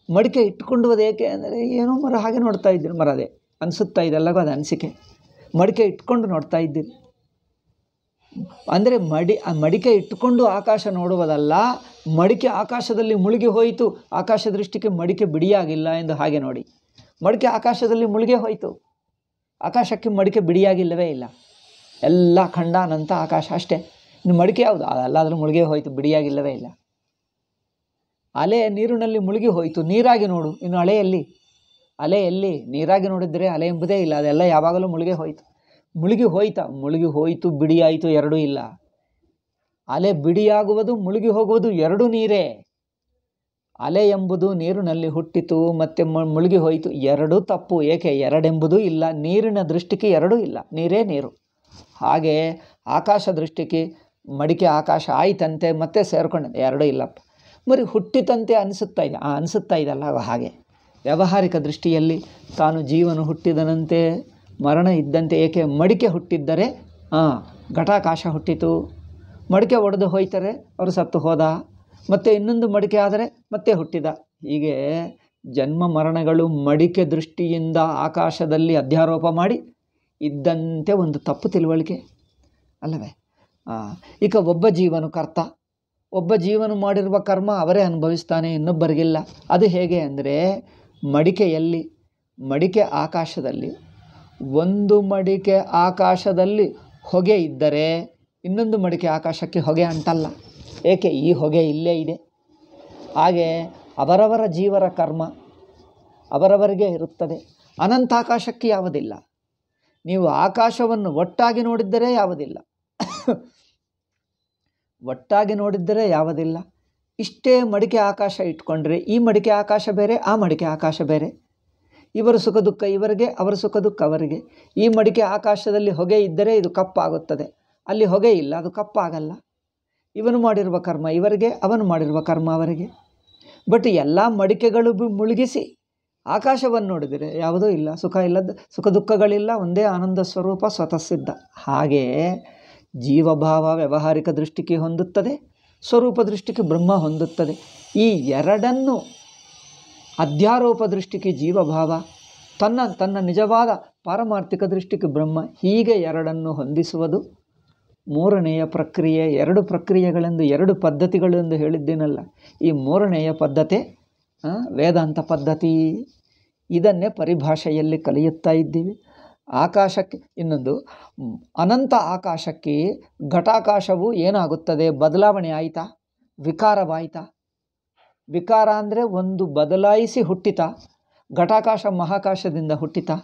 ಮಡಿಕೆ ಇಟ್ಕೊಂಡುವುದು ಏಕೆ ಅಂದರೆ ಏನೋ ಮರ ಹಾಗೆ ನೋಡ್ತಾ ಇದ್ದೀರಿ, ಮರ ಅದೇ ಅನಿಸುತ್ತಾ ಇದೆಲ್ಲವೂ ಅದು ಅನಿಸಿಕೆ. ಮಡಿಕೆ ಇಟ್ಕೊಂಡು ನೋಡ್ತಾ ಇದ್ದೀರಿ ಅಂದರೆ ಮಡಿಕೆ ಇಟ್ಟುಕೊಂಡು ಆಕಾಶ ನೋಡುವುದಲ್ಲ, ಮಡಿಕೆ ಆಕಾಶದಲ್ಲಿ ಮುಳುಗಿ ಹೋಯಿತು, ಆಕಾಶ ದೃಷ್ಟಿಗೆ ಮಡಿಕೆ ಬಿಡಿಯಾಗಿಲ್ಲ ಎಂದು ಹಾಗೆ ನೋಡಿ. ಮಡಿಕೆ ಆಕಾಶದಲ್ಲಿ ಮುಳುಗಿ ಹೋಯಿತು, ಆಕಾಶಕ್ಕೆ ಮಡಿಕೆ ಬಿಡಿಯಾಗಿಲ್ಲವೇ ಇಲ್ಲ, ಎಲ್ಲ ಖಂಡಾನಂತ ಆಕಾಶ ಅಷ್ಟೇ. ಇನ್ನು ಮಡಿಕೆ ಯಾವುದು? ಅದೆಲ್ಲಾದರೂ ಮುಳುಗಿ ಹೋಯಿತು, ಬಿಡಿಯಾಗಿಲ್ಲವೇ ಇಲ್ಲ. ಅಲೆ ನೀರಿನಲ್ಲಿ ಮುಳುಗಿ ಹೋಯಿತು, ನೀರಾಗಿ ನೋಡು. ಇನ್ನು ಅಲೆ ಎಲ್ಲಿ? ನೀರಾಗಿ ನೋಡಿದರೆ ಅಲೆ ಎಂಬುದೇ ಇಲ್ಲ, ಅದೆಲ್ಲ ಯಾವಾಗಲೂ ಮುಳುಗಿ ಹೋಯಿತು. ಮುಳುಗಿ ಹೋಯಿತು, ಬಿಡಿಯಾಯಿತು, ಎರಡೂ ಇಲ್ಲ. ಅಲೆ ಬಿಡಿಯಾಗುವುದು, ಮುಳುಗಿ ಹೋಗುವುದು ಎರಡೂ ನೀರೇ. ಅಲೆ ಎಂಬುದು ನೀರಿನಲ್ಲಿ ಹುಟ್ಟಿತು ಮತ್ತು ಮುಳುಗಿ ಹೋಯಿತು, ಎರಡೂ ತಪ್ಪು. ಏಕೆ? ಎರಡೆಂಬುದೂ ಇಲ್ಲ, ನೀರಿನ ದೃಷ್ಟಿಗೆ ಎರಡೂ ಇಲ್ಲ, ನೀರೇ ನೀರು. ಹಾಗೆ ಆಕಾಶ ದೃಷ್ಟಿಗೆ ಮಡಿಕೆ ಆಕಾಶ ಆಯ್ತಂತೆ, ಮತ್ತೆ ಸೇರಿಕೊಂಡೆ, ಎರಡೂ ಇಲ್ಲಪ್ಪ. ಮರಿ ಹುಟ್ಟಿತಂತೆ ಅನಿಸುತ್ತಾ ಇದೆ, ಅನಿಸುತ್ತಾ ಇದೆಲ್ಲ ಹಾಗೆ. ವ್ಯಾವಹಾರಿಕ ದೃಷ್ಟಿಯಲ್ಲಿ ತಾನು ಜೀವನು ಹುಟ್ಟಿದನಂತೆ, ಮರಣ ಇದ್ದಂತೆ. ಏಕೆ? ಮಡಿಕೆ ಹುಟ್ಟಿದ್ದರೆ ಘಟಾಕಾಶ ಹುಟ್ಟಿತು, ಮಡಿಕೆ ಒಡೆದು ಹೋಯ್ತಾರೆ, ಅವರು ಸತ್ತು ಹೋದ, ಮತ್ತು ಇನ್ನೊಂದು ಮಡಿಕೆ ಆದರೆ ಮತ್ತೆ ಹುಟ್ಟಿದ. ಹೀಗೆ ಜನ್ಮ ಮರಣಗಳು ಮಡಿಕೆ ದೃಷ್ಟಿಯಿಂದ ಆಕಾಶದಲ್ಲಿ ಅಧ್ಯಾರೋಪ ಮಾಡಿ ಇದ್ದಂತೆ ಒಂದು ತಪ್ಪು ತಿಳುವಳಿಕೆ ಅಲ್ಲವೇ? ಈಗ ಒಬ್ಬ ಜೀವನು ಕರ್ತ, ಒಬ್ಬ ಜೀವನು ಮಾಡಿರುವ ಕರ್ಮ ಅವರೇ ಅನುಭವಿಸ್ತಾನೆ, ಇನ್ನೊಬ್ಬರಿಗಿಲ್ಲ. ಅದು ಹೇಗೆ ಅಂದರೆ ಮಡಿಕೆ ಆಕಾಶದಲ್ಲಿ, ಒಂದು ಮಡಿಕೆ ಆಕಾಶದಲ್ಲಿ ಹೊಗೆ ಇದ್ದರೆ ಇನ್ನೊಂದು ಮಡಿಕೆ ಆಕಾಶಕ್ಕೆ ಹೊಗೆ ಅಂಟಲ್ಲ. ಏಕೆ? ಈ ಹೊಗೆ ಇಲ್ಲೇ ಇದೆ. ಹಾಗೆ ಅವರವರ ಜೀವರ ಕರ್ಮ ಅವರವರಿಗೆ ಇರುತ್ತದೆ. ಅನಂತಾಕಾಶಕ್ಕೆ ಯಾವುದಿಲ್ಲ. ನೀವು ಆಕಾಶವನ್ನು ಒಟ್ಟಾಗಿ ನೋಡಿದ್ದರೆ ಯಾವುದಿಲ್ಲ, ಒಟ್ಟಾಗಿ ನೋಡಿದ್ದರೆ ಯಾವುದಿಲ್ಲ. ಇಷ್ಟೇ ಮಡಿಕೆ ಆಕಾಶ ಇಟ್ಕೊಂಡ್ರೆ ಈ ಮಡಿಕೆ ಆಕಾಶ ಬೇರೆ, ಆ ಮಡಿಕೆ ಆಕಾಶ ಬೇರೆ. ಇವರ ಸುಖ ದುಃಖ ಇವರಿಗೆ, ಅವರ ಸುಖ ದುಃಖ ಅವರಿಗೆ. ಈ ಮಡಿಕೆ ಆಕಾಶದಲ್ಲಿ ಹೊಗೆ ಇದ್ದರೆ ಇದು ಕಪ್ಪಾಗುತ್ತದೆ, ಅಲ್ಲಿ ಹೊಗೆ ಇಲ್ಲ, ಅದು ಕಪ್ಪಾಗಲ್ಲ. ಇವನು ಮಾಡಿರುವ ಕರ್ಮ ಇವರಿಗೆ, ಅವನು ಮಾಡಿರುವ ಕರ್ಮ ಅವರಿಗೆ. ಬಟ್ ಎಲ್ಲ ಮಡಿಕೆಗಳು ಮುಳುಗಿಸಿ ಆಕಾಶವನ್ನು ನೋಡಿದರೆ ಯಾವುದೂ ಇಲ್ಲ, ಸುಖ ಇಲ್ಲದ, ಸುಖ ದುಃಖಗಳಿಲ್ಲ, ಒಂದೇ ಆನಂದ ಸ್ವರೂಪ ಸ್ವತಃ ಸಿದ್ಧ. ಹಾಗೆ ಜೀವಭಾವ ವ್ಯಾವಹಾರಿಕ ದೃಷ್ಟಿಗೆ ಹೊಂದುತ್ತದೆ, ಸ್ವರೂಪ ದೃಷ್ಟಿಗೆ ಬ್ರಹ್ಮ ಹೊಂದುತ್ತದೆ. ಈ ಎರಡನ್ನು ಅಧ್ಯಾರೋಪ ದೃಷ್ಟಿಗೆ ಜೀವಭಾವ, ತನ್ನ ನಿಜವಾದ ಪಾರಮಾರ್ಥಿಕ ದೃಷ್ಟಿಗೆ ಬ್ರಹ್ಮ, ಹೀಗೆ ಎರಡನ್ನು ಹೊಂದಿಸುವುದು ಮೂರನೆಯ ಪ್ರಕ್ರಿಯೆ. ಎರಡು ಪ್ರಕ್ರಿಯೆಗಳೆಂದು, ಎರಡು ಪದ್ಧತಿಗಳೆಂದು ಹೇಳಿದ್ದೇನಲ್ಲ, ಈ ಮೂರನೆಯ ಪದ್ಧತಿ ವೇದಾಂತ ಪದ್ಧತಿ. ಇದನ್ನೇ ಪರಿಭಾಷೆಯಲ್ಲಿ ಕಲಿಯುತ್ತಾ ಇದ್ದೀವಿ. ಆಕಾಶಕ್ಕೆ ಇನ್ನೊಂದು, ಅನಂತ ಆಕಾಶಕ್ಕೆ ಘಟಾಕಾಶವು ಏನಾಗುತ್ತದೆ? ಬದಲಾವಣೆ ಆಯಿತಾ? ವಿಕಾರವಾಯಿತಾ? ವಿಕಾರ ಅಂದರೆ ಒಂದು ಬದಲಾಯಿಸಿ ಹುಟ್ಟಿತಾ? ಘಟಾಕಾಶ ಮಹಾಕಾಶದಿಂದ ಹುಟ್ಟಿತಾ?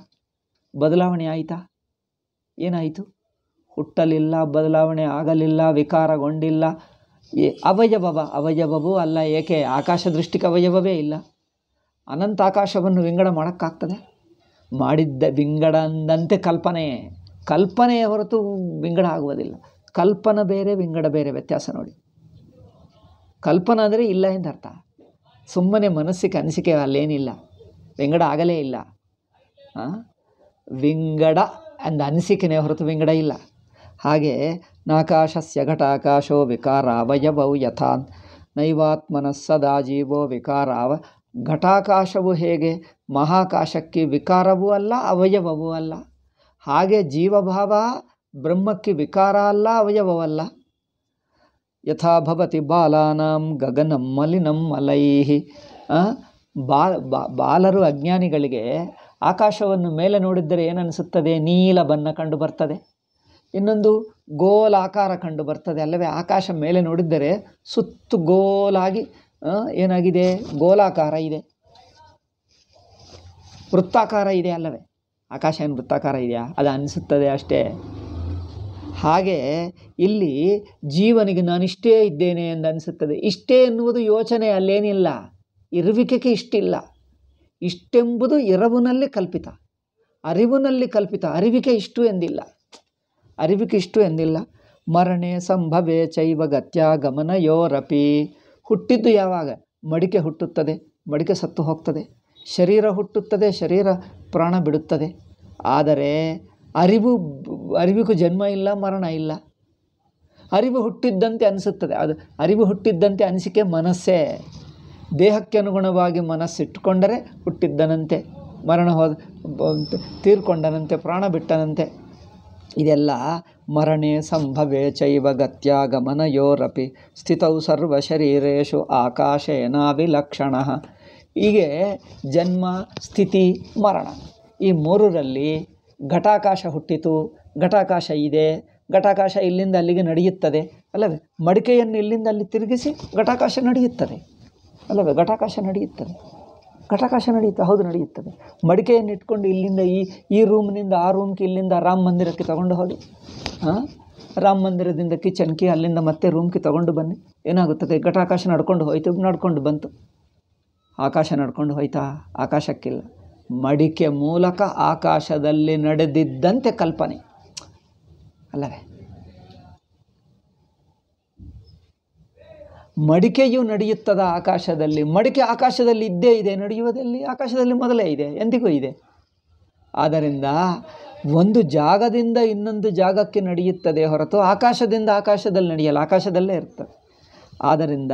ಬದಲಾವಣೆ ಆಯಿತಾ? ಏನಾಯಿತು? ಹುಟ್ಟಲಿಲ್ಲ, ಬದಲಾವಣೆ ಆಗಲಿಲ್ಲ, ವಿಕಾರಗೊಂಡಿಲ್ಲ. ಅವಯವವೂ ಅಲ್ಲ. ಏಕೆ? ಆಕಾಶ ದೃಷ್ಟಿಗೆ ಅವಯವವೇ ಇಲ್ಲ. ಅನಂತ ಆಕಾಶವನ್ನು ವಿಂಗಡ ಮಾಡೋಕ್ಕಾಗ್ತದೆ? ಮಾಡಿದ್ದ ವಿಂಗಡ ಅಂದಂತೆ ಕಲ್ಪನೆಯ ಹೊರತು ವಿಂಗಡ ಆಗುವುದಿಲ್ಲ. ಕಲ್ಪನೆ ಬೇರೆ, ವಿಂಗಡ ಬೇರೆ, ವ್ಯತ್ಯಾಸ ನೋಡಿ. ಕಲ್ಪನಾ ಅಂದರೆ ಇಲ್ಲ ಎಂದರ್ಥ. ಸುಮ್ಮನೆ ಮನಸ್ಸಿಗೆ ಅನಿಸಿಕೆ ಅಲ್ಲೇನಿಲ್ಲ, ವಿಂಗಡ ಆಗಲೇ ಇಲ್ಲ. ವಿಂಗಡ ಅಂದ ಅನಿಸಿಕೆನೇ ಹೊರತು ವಿಂಗಡ ಇಲ್ಲ. ಹಾಗೆ ನಾಕಾಶಸ್ಯ ಘಟಾಕಾಶೋ ವಿಕಾರಾವಯವೌ ಯಥಾ ನೈವಾತ್ಮನಃ ಸದಾ ಜೀವೋ ವಿಕಾರಾವ. ಘಟಾಕಾಶವು ಹೇಗೆ ಮಹಾಕಾಶಕ್ಕೆ ವಿಕಾರವೂ ಅಲ್ಲ ಅವಯವವೂ ಅಲ್ಲ, ಹಾಗೆ ಜೀವಭಾವ ಬ್ರಹ್ಮಕ್ಕೆ ವಿಕಾರ ಅಲ್ಲ ಅವಯವವಲ್ಲ. ಯಥಾ ಭವತಿ ಬಾಲಾನಾಂ ಗಗನಂ ಮಲಿನಂ ಮಲೈಹಿ. ಬಾಲರು ಅಜ್ಞಾನಿಗಳಿಗೆ ಆಕಾಶವನ್ನು ಮೇಲೆ ನೋಡಿದ್ದರೆ ಏನನಿಸುತ್ತದೆ? ನೀಲ ಬಣ್ಣ ಕಂಡು ಬರ್ತದೆ. ಇನ್ನೊಂದು ಗೋಲಾಕಾರ ಕಂಡು ಬರ್ತದೆ ಅಲ್ಲವೇ? ಆಕಾಶ ಮೇಲೆ ನೋಡಿದ್ದರೆ ಸುತ್ತು ಗೋಲಾಗಿ ಏನಾಗಿದೆ? ಗೋಲಾಕಾರ ಇದೆ, ವೃತ್ತಾಕಾರ ಇದೆ ಅಲ್ಲವೇ? ಆಕಾಶ ಏನು ವೃತ್ತಾಕಾರ ಇದೆಯಾ? ಅದು ಅನಿಸುತ್ತದೆ ಅಷ್ಟೇ. ಹಾಗೆ ಇಲ್ಲಿ ಜೀವನಿಗೆ ನಾನಿಷ್ಟೇ ಇದ್ದೇನೆ ಎಂದು ಅನಿಸುತ್ತದೆ. ಇಷ್ಟೇ ಎನ್ನುವುದು ಯೋಚನೆ ಅಲ್ಲೇನಿಲ್ಲ, ಇರುವಿಕೆಗೆ ಇಷ್ಟಿಲ್ಲ. ಇಷ್ಟೆಂಬುದು ಎರವಿನಲ್ಲಿ ಕಲ್ಪಿತ, ಅರಿವಿನಲ್ಲಿ ಕಲ್ಪಿತ. ಅರಿವಿಕೆ ಇಷ್ಟು ಎಂದಿಲ್ಲ, ಅರಿವಿಕೆ ಇಷ್ಟು ಎಂದಿಲ್ಲ. ಮರಣೆ ಸಂಭವೇ ಚೈವ ಗತ್ಯಾಗಮನಯೋರಪಿ. ಹುಟ್ಟಿದ್ದು ಯಾವಾಗ? ಮಡಿಕೆ ಹುಟ್ಟುತ್ತದೆ, ಮಡಿಕೆ ಸತ್ತು ಹೋಗ್ತದೆ. ಶರೀರ ಹುಟ್ಟುತ್ತದೆ, ಶರೀರ ಪ್ರಾಣ ಬಿಡುತ್ತದೆ. ಆದರೆ ಅರಿವಿಗೂ ಜನ್ಮ ಇಲ್ಲ, ಮರಣ ಇಲ್ಲ. ಅರಿವು ಹುಟ್ಟಿದ್ದಂತೆ ಅನಿಸುತ್ತದೆ. ಅದು ಅರಿವು ಹುಟ್ಟಿದ್ದಂತೆ ಅನಿಸಿಕೆ ಮನಸ್ಸೇ. ದೇಹಕ್ಕೆ ಅನುಗುಣವಾಗಿ ಮನಸ್ಸಿಟ್ಟುಕೊಂಡರೆ ಹುಟ್ಟಿದ್ದನಂತೆ, ಮರಣ ತೀರ್ಕೊಂಡನಂತೆ, ಪ್ರಾಣ ಬಿಟ್ಟನಂತೆ. ಇದೆಲ್ಲ ಮರಣೆ ಸಂಭವೇ ಚೈವ ಗತ್ಯಾಗಮನಯೋರಪಿ ಸ್ಥಿತೌ ಸರ್ವ ಶರೀರೇಶು ಆಕಾಶೇನಾವಿಲಕ್ಷಣ. ಹೀಗೆ ಜನ್ಮ, ಸ್ಥಿತಿ, ಮರಣ ಈ ಮೂರರಲ್ಲಿ ಘಟಾಕಾಶ ಹುಟ್ಟಿತು, ಘಟಾಕಾಶ ಇದೆ, ಘಟಾಕಾಶ ಇಲ್ಲಿಂದ ಅಲ್ಲಿಗೆ ನಡೆಯುತ್ತದೆ ಅಲ್ಲವೇ? ಮಡಿಕೆಯನ್ನು ಇಲ್ಲಿಂದ ಅಲ್ಲಿ ತಿರುಗಿಸಿ ಘಟಾಕಾಶ ನಡೆಯುತ್ತದೆ ಅಲ್ಲವೇ? ಘಟಾಕಾಶ ನಡೆಯುತ್ತದೆ, ಘಟಾಕಾಶ ನಡೆಯುತ್ತೆ, ಹೌದು ನಡೆಯುತ್ತದೆ. ಮಡಿಕೆಯನ್ನು ಇಟ್ಕೊಂಡು ಇಲ್ಲಿಂದ ಈ ರೂಮ್ನಿಂದ ಆ ರೂಮ್ಗೆ, ಇಲ್ಲಿಂದ ರಾಮ ಮಂದಿರಕ್ಕೆ ತಗೊಂಡು ಹೋಗಿ, ರಾಮ ಮಂದಿರದಿಂದ ಕಿಚನ್ಗೆ, ಅಲ್ಲಿಂದ ಮತ್ತೆ ರೂಮ್ಗೆ ತಗೊಂಡು ಬನ್ನಿ, ಏನಾಗುತ್ತದೆ? ಘಟಾಕಾಶ ನಡ್ಕೊಂಡು ಹೋಯ್ತು, ನಡ್ಕೊಂಡು ಬಂತು. ಆಕಾಶ ನಡ್ಕೊಂಡು ಹೋಯ್ತಾ? ಆಕಾಶಕ್ಕಿಲ್ಲ. ಮಡಿಕೆ ಮೂಲಕ ಆಕಾಶದಲ್ಲಿ ನಡೆದಿದ್ದಂತೆ ಕಲ್ಪನೆ ಅಲ್ಲವೇ? ಮಡಿಕೆಯು ನಡೆಯುತ್ತದೆ ಆಕಾಶದಲ್ಲಿ. ಮಡಿಕೆ ಆಕಾಶದಲ್ಲಿ ಇದ್ದೇ ಇದೆ, ನಡೆಯುವುದಲ್ಲಿ ಆಕಾಶದಲ್ಲಿ ಮೊದಲೇ ಇದೆ, ಎಂದಿಗೂ ಇದೆ. ಆದ್ದರಿಂದ ಒಂದು ಜಾಗದಿಂದ ಇನ್ನೊಂದು ಜಾಗಕ್ಕೆ ನಡೆಯುತ್ತದೆ ಹೊರತು ಆಕಾಶದಿಂದ ಆಕಾಶದಲ್ಲಿ ನಡೆಯಲ್ಲ, ಆಕಾಶದಲ್ಲೇ ಇರ್ತದೆ. ಆದ್ದರಿಂದ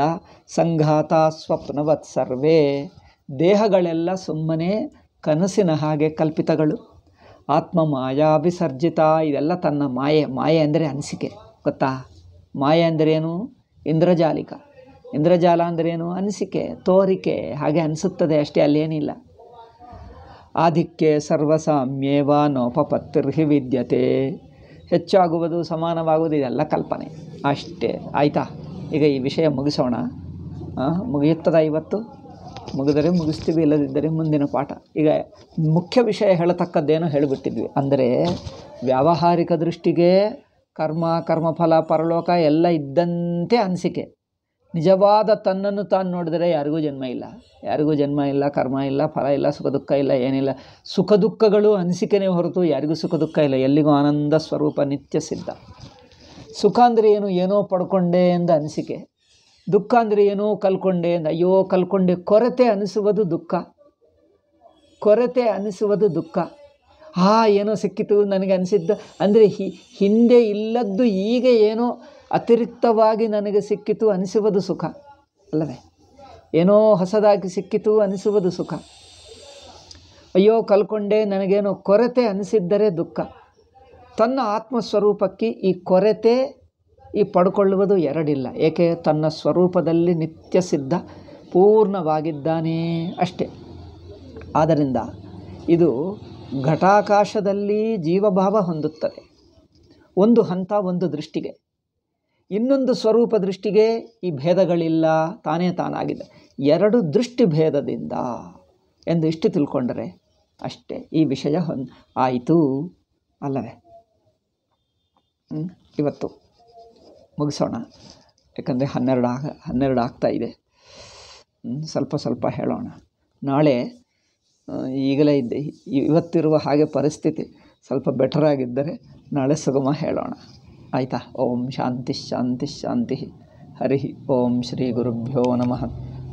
ಸಂಘಾತ ಸ್ವಪ್ನವತ್ ಸರ್ವೇ. ದೇಹಗಳೆಲ್ಲ ಸುಮ್ಮನೆ ಕನಸಿನ ಹಾಗೆ ಕಲ್ಪಿತಗಳು. ಆತ್ಮ ಮಾಯಾ ವಿಸರ್ಜಿತ. ಇದೆಲ್ಲ ತನ್ನ ಮಾಯೆ. ಮಾಯೆ ಅಂದರೆ ಅನಿಸಿಕೆ, ಗೊತ್ತಾ? ಮಾಯೆ ಅಂದರೇನು? ಇಂದ್ರಜಾಲಿಕ. ಇಂದ್ರಜಾಲ ಅಂದರೇನು? ಅನಿಸಿಕೆ, ತೋರಿಕೆ. ಹಾಗೆ ಅನಿಸುತ್ತದೆ ಅಷ್ಟೇ, ಅಲ್ಲೇನಿಲ್ಲ. ಆಧಿಕ್ಯ ಸರ್ವಸಾಮ್ಯೇವ ನೋಪಪತ್ತಿರ್ಹಿ ವಿದ್ಯತೆ. ಹೆಚ್ಚಾಗುವುದು, ಸಮಾನವಾಗುವುದು, ಇದೆಲ್ಲ ಕಲ್ಪನೆ ಅಷ್ಟೇ. ಆಯಿತಾ? ಈಗ ಈ ವಿಷಯ ಮುಗಿಸೋಣ. ಮುಗಿಯುತ್ತದ ಇವತ್ತು? ಮುಗಿದರೆ ಮುಗಿಸ್ತೀವಿ, ಇಲ್ಲದಿದ್ದರೆ ಮುಂದಿನ ಪಾಠ. ಈಗ ಮುಖ್ಯ ವಿಷಯ ಹೇಳತಕ್ಕದ್ದೇನೋ ಹೇಳಿಬಿಟ್ಟಿದ್ವಿ. ಅಂದರೆ ವ್ಯಾವಹಾರಿಕ ದೃಷ್ಟಿಗೆ ಕರ್ಮಫಲ, ಪರಲೋಕ ಎಲ್ಲ ಇದ್ದಂತೆ ಅನಿಸಿಕೆ. ನಿಜವಾದ ತನ್ನನ್ನು ತಾನು ನೋಡಿದರೆ ಯಾರಿಗೂ ಜನ್ಮ ಇಲ್ಲ, ಯಾರಿಗೂ ಜನ್ಮ ಇಲ್ಲ, ಕರ್ಮ ಇಲ್ಲ, ಫಲ ಇಲ್ಲ, ಸುಖ ದುಃಖ ಇಲ್ಲ, ಏನಿಲ್ಲ. ಸುಖ ದುಃಖಗಳು ಅನಿಸಿಕೆನೇ ಹೊರತು ಯಾರಿಗೂ ಸುಖ ದುಃಖ ಇಲ್ಲ. ಎಲ್ಲಿಗೂ ಆನಂದ ಸ್ವರೂಪ ನಿತ್ಯ ಸಿದ್ಧ. ಸುಖ ಅಂದರೆ ಏನು? ಏನೋ ಪಡ್ಕೊಂಡೆ ಎಂದ ಅನಿಸಿಕೆ. ದುಃಖ ಅಂದರೆ ಏನೋ ಕಲ್ಕೊಂಡೆ ಎಂದ, ಅಯ್ಯೋ ಕಲ್ಕೊಂಡೆ. ಕೊರತೆ ಅನಿಸುವುದು ದುಃಖ, ಕೊರತೆ ಅನಿಸುವುದು ದುಃಖ. ಏನೋ ಸಿಕ್ಕಿತು ನನಗೆ ಅನಿಸಿದ್ದು ಅಂದರೆ ಹಿಂದೆ ಇಲ್ಲದ್ದು ಈಗ ಏನೋ ಅತಿರಿಕ್ತವಾಗಿ ನನಗೆ ಸಿಕ್ಕಿತು ಅನಿಸುವುದು ಸುಖ ಅಲ್ಲವೇ? ಏನೋ ಹೊಸದಾಗಿ ಸಿಕ್ಕಿತು ಅನಿಸುವುದು ಸುಖ. ಅಯ್ಯೋ ಕಲ್ಕೊಂಡೆ, ನನಗೇನೋ ಕೊರತೆ ಅನಿಸಿದ್ದರೆ ದುಃಖ. ತನ್ನ ಆತ್ಮಸ್ವರೂಪಕ್ಕೆ ಈ ಕೊರತೆ, ಈ ಪಡ್ಕೊಳ್ಳುವುದು ಎರಡಿಲ್ಲ. ಏಕೆ? ತನ್ನ ಸ್ವರೂಪದಲ್ಲಿ ನಿತ್ಯ ಸಿದ್ಧ ಪೂರ್ಣವಾಗಿದ್ದಾನೆ ಅಷ್ಟೇ. ಆದ್ದರಿಂದ ಇದು ಘಟಾಕಾಶದಲ್ಲಿ ಜೀವಭಾವ ಹೊಂದುತ್ತದೆ, ಒಂದು ಹಂತ, ಒಂದು ದೃಷ್ಟಿಗೆ. ಇನ್ನೊಂದು ಸ್ವರೂಪ ದೃಷ್ಟಿಗೆ ಈ ಭೇದಗಳಿಲ್ಲ, ತಾನೇ ತಾನಾಗಿದೆ. ಎರಡು ದೃಷ್ಟಿ ಭೇದದಿಂದ ಎಂದು ಇಷ್ಟು ತಿಳ್ಕೊಂಡರೆ ಅಷ್ಟೇ ಈ ವಿಷಯ ಆಯಿತು ಅಲ್ಲವೇ? ಇವತ್ತು ಮುಗಿಸೋಣ, ಯಾಕಂದರೆ 12 ಆಗ್ತಾ ಇದೆ. ಸ್ವಲ್ಪ ಹೇಳೋಣ. ನಾಳೆ ಈಗಲೇ ಇವತ್ತಿರುವ ಹಾಗೆ ಪರಿಸ್ಥಿತಿ ಸ್ವಲ್ಪ ಬೆಟರಾಗಿದ್ದರೆ ನಾಳೆ ಸುಗಮ ಹೇಳೋಣ. ಆಯಿತಾ? ಓಂ ಶಾಂತಿ ಶಾಂತಿ ಶಾಂತಿ. ಹರಿ ಓಂ ಶ್ರೀ ಗುರುಭ್ಯೋ ನಮಃ.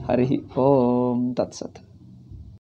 ಹರಿ ಓಂ ತತ್ಸತ್.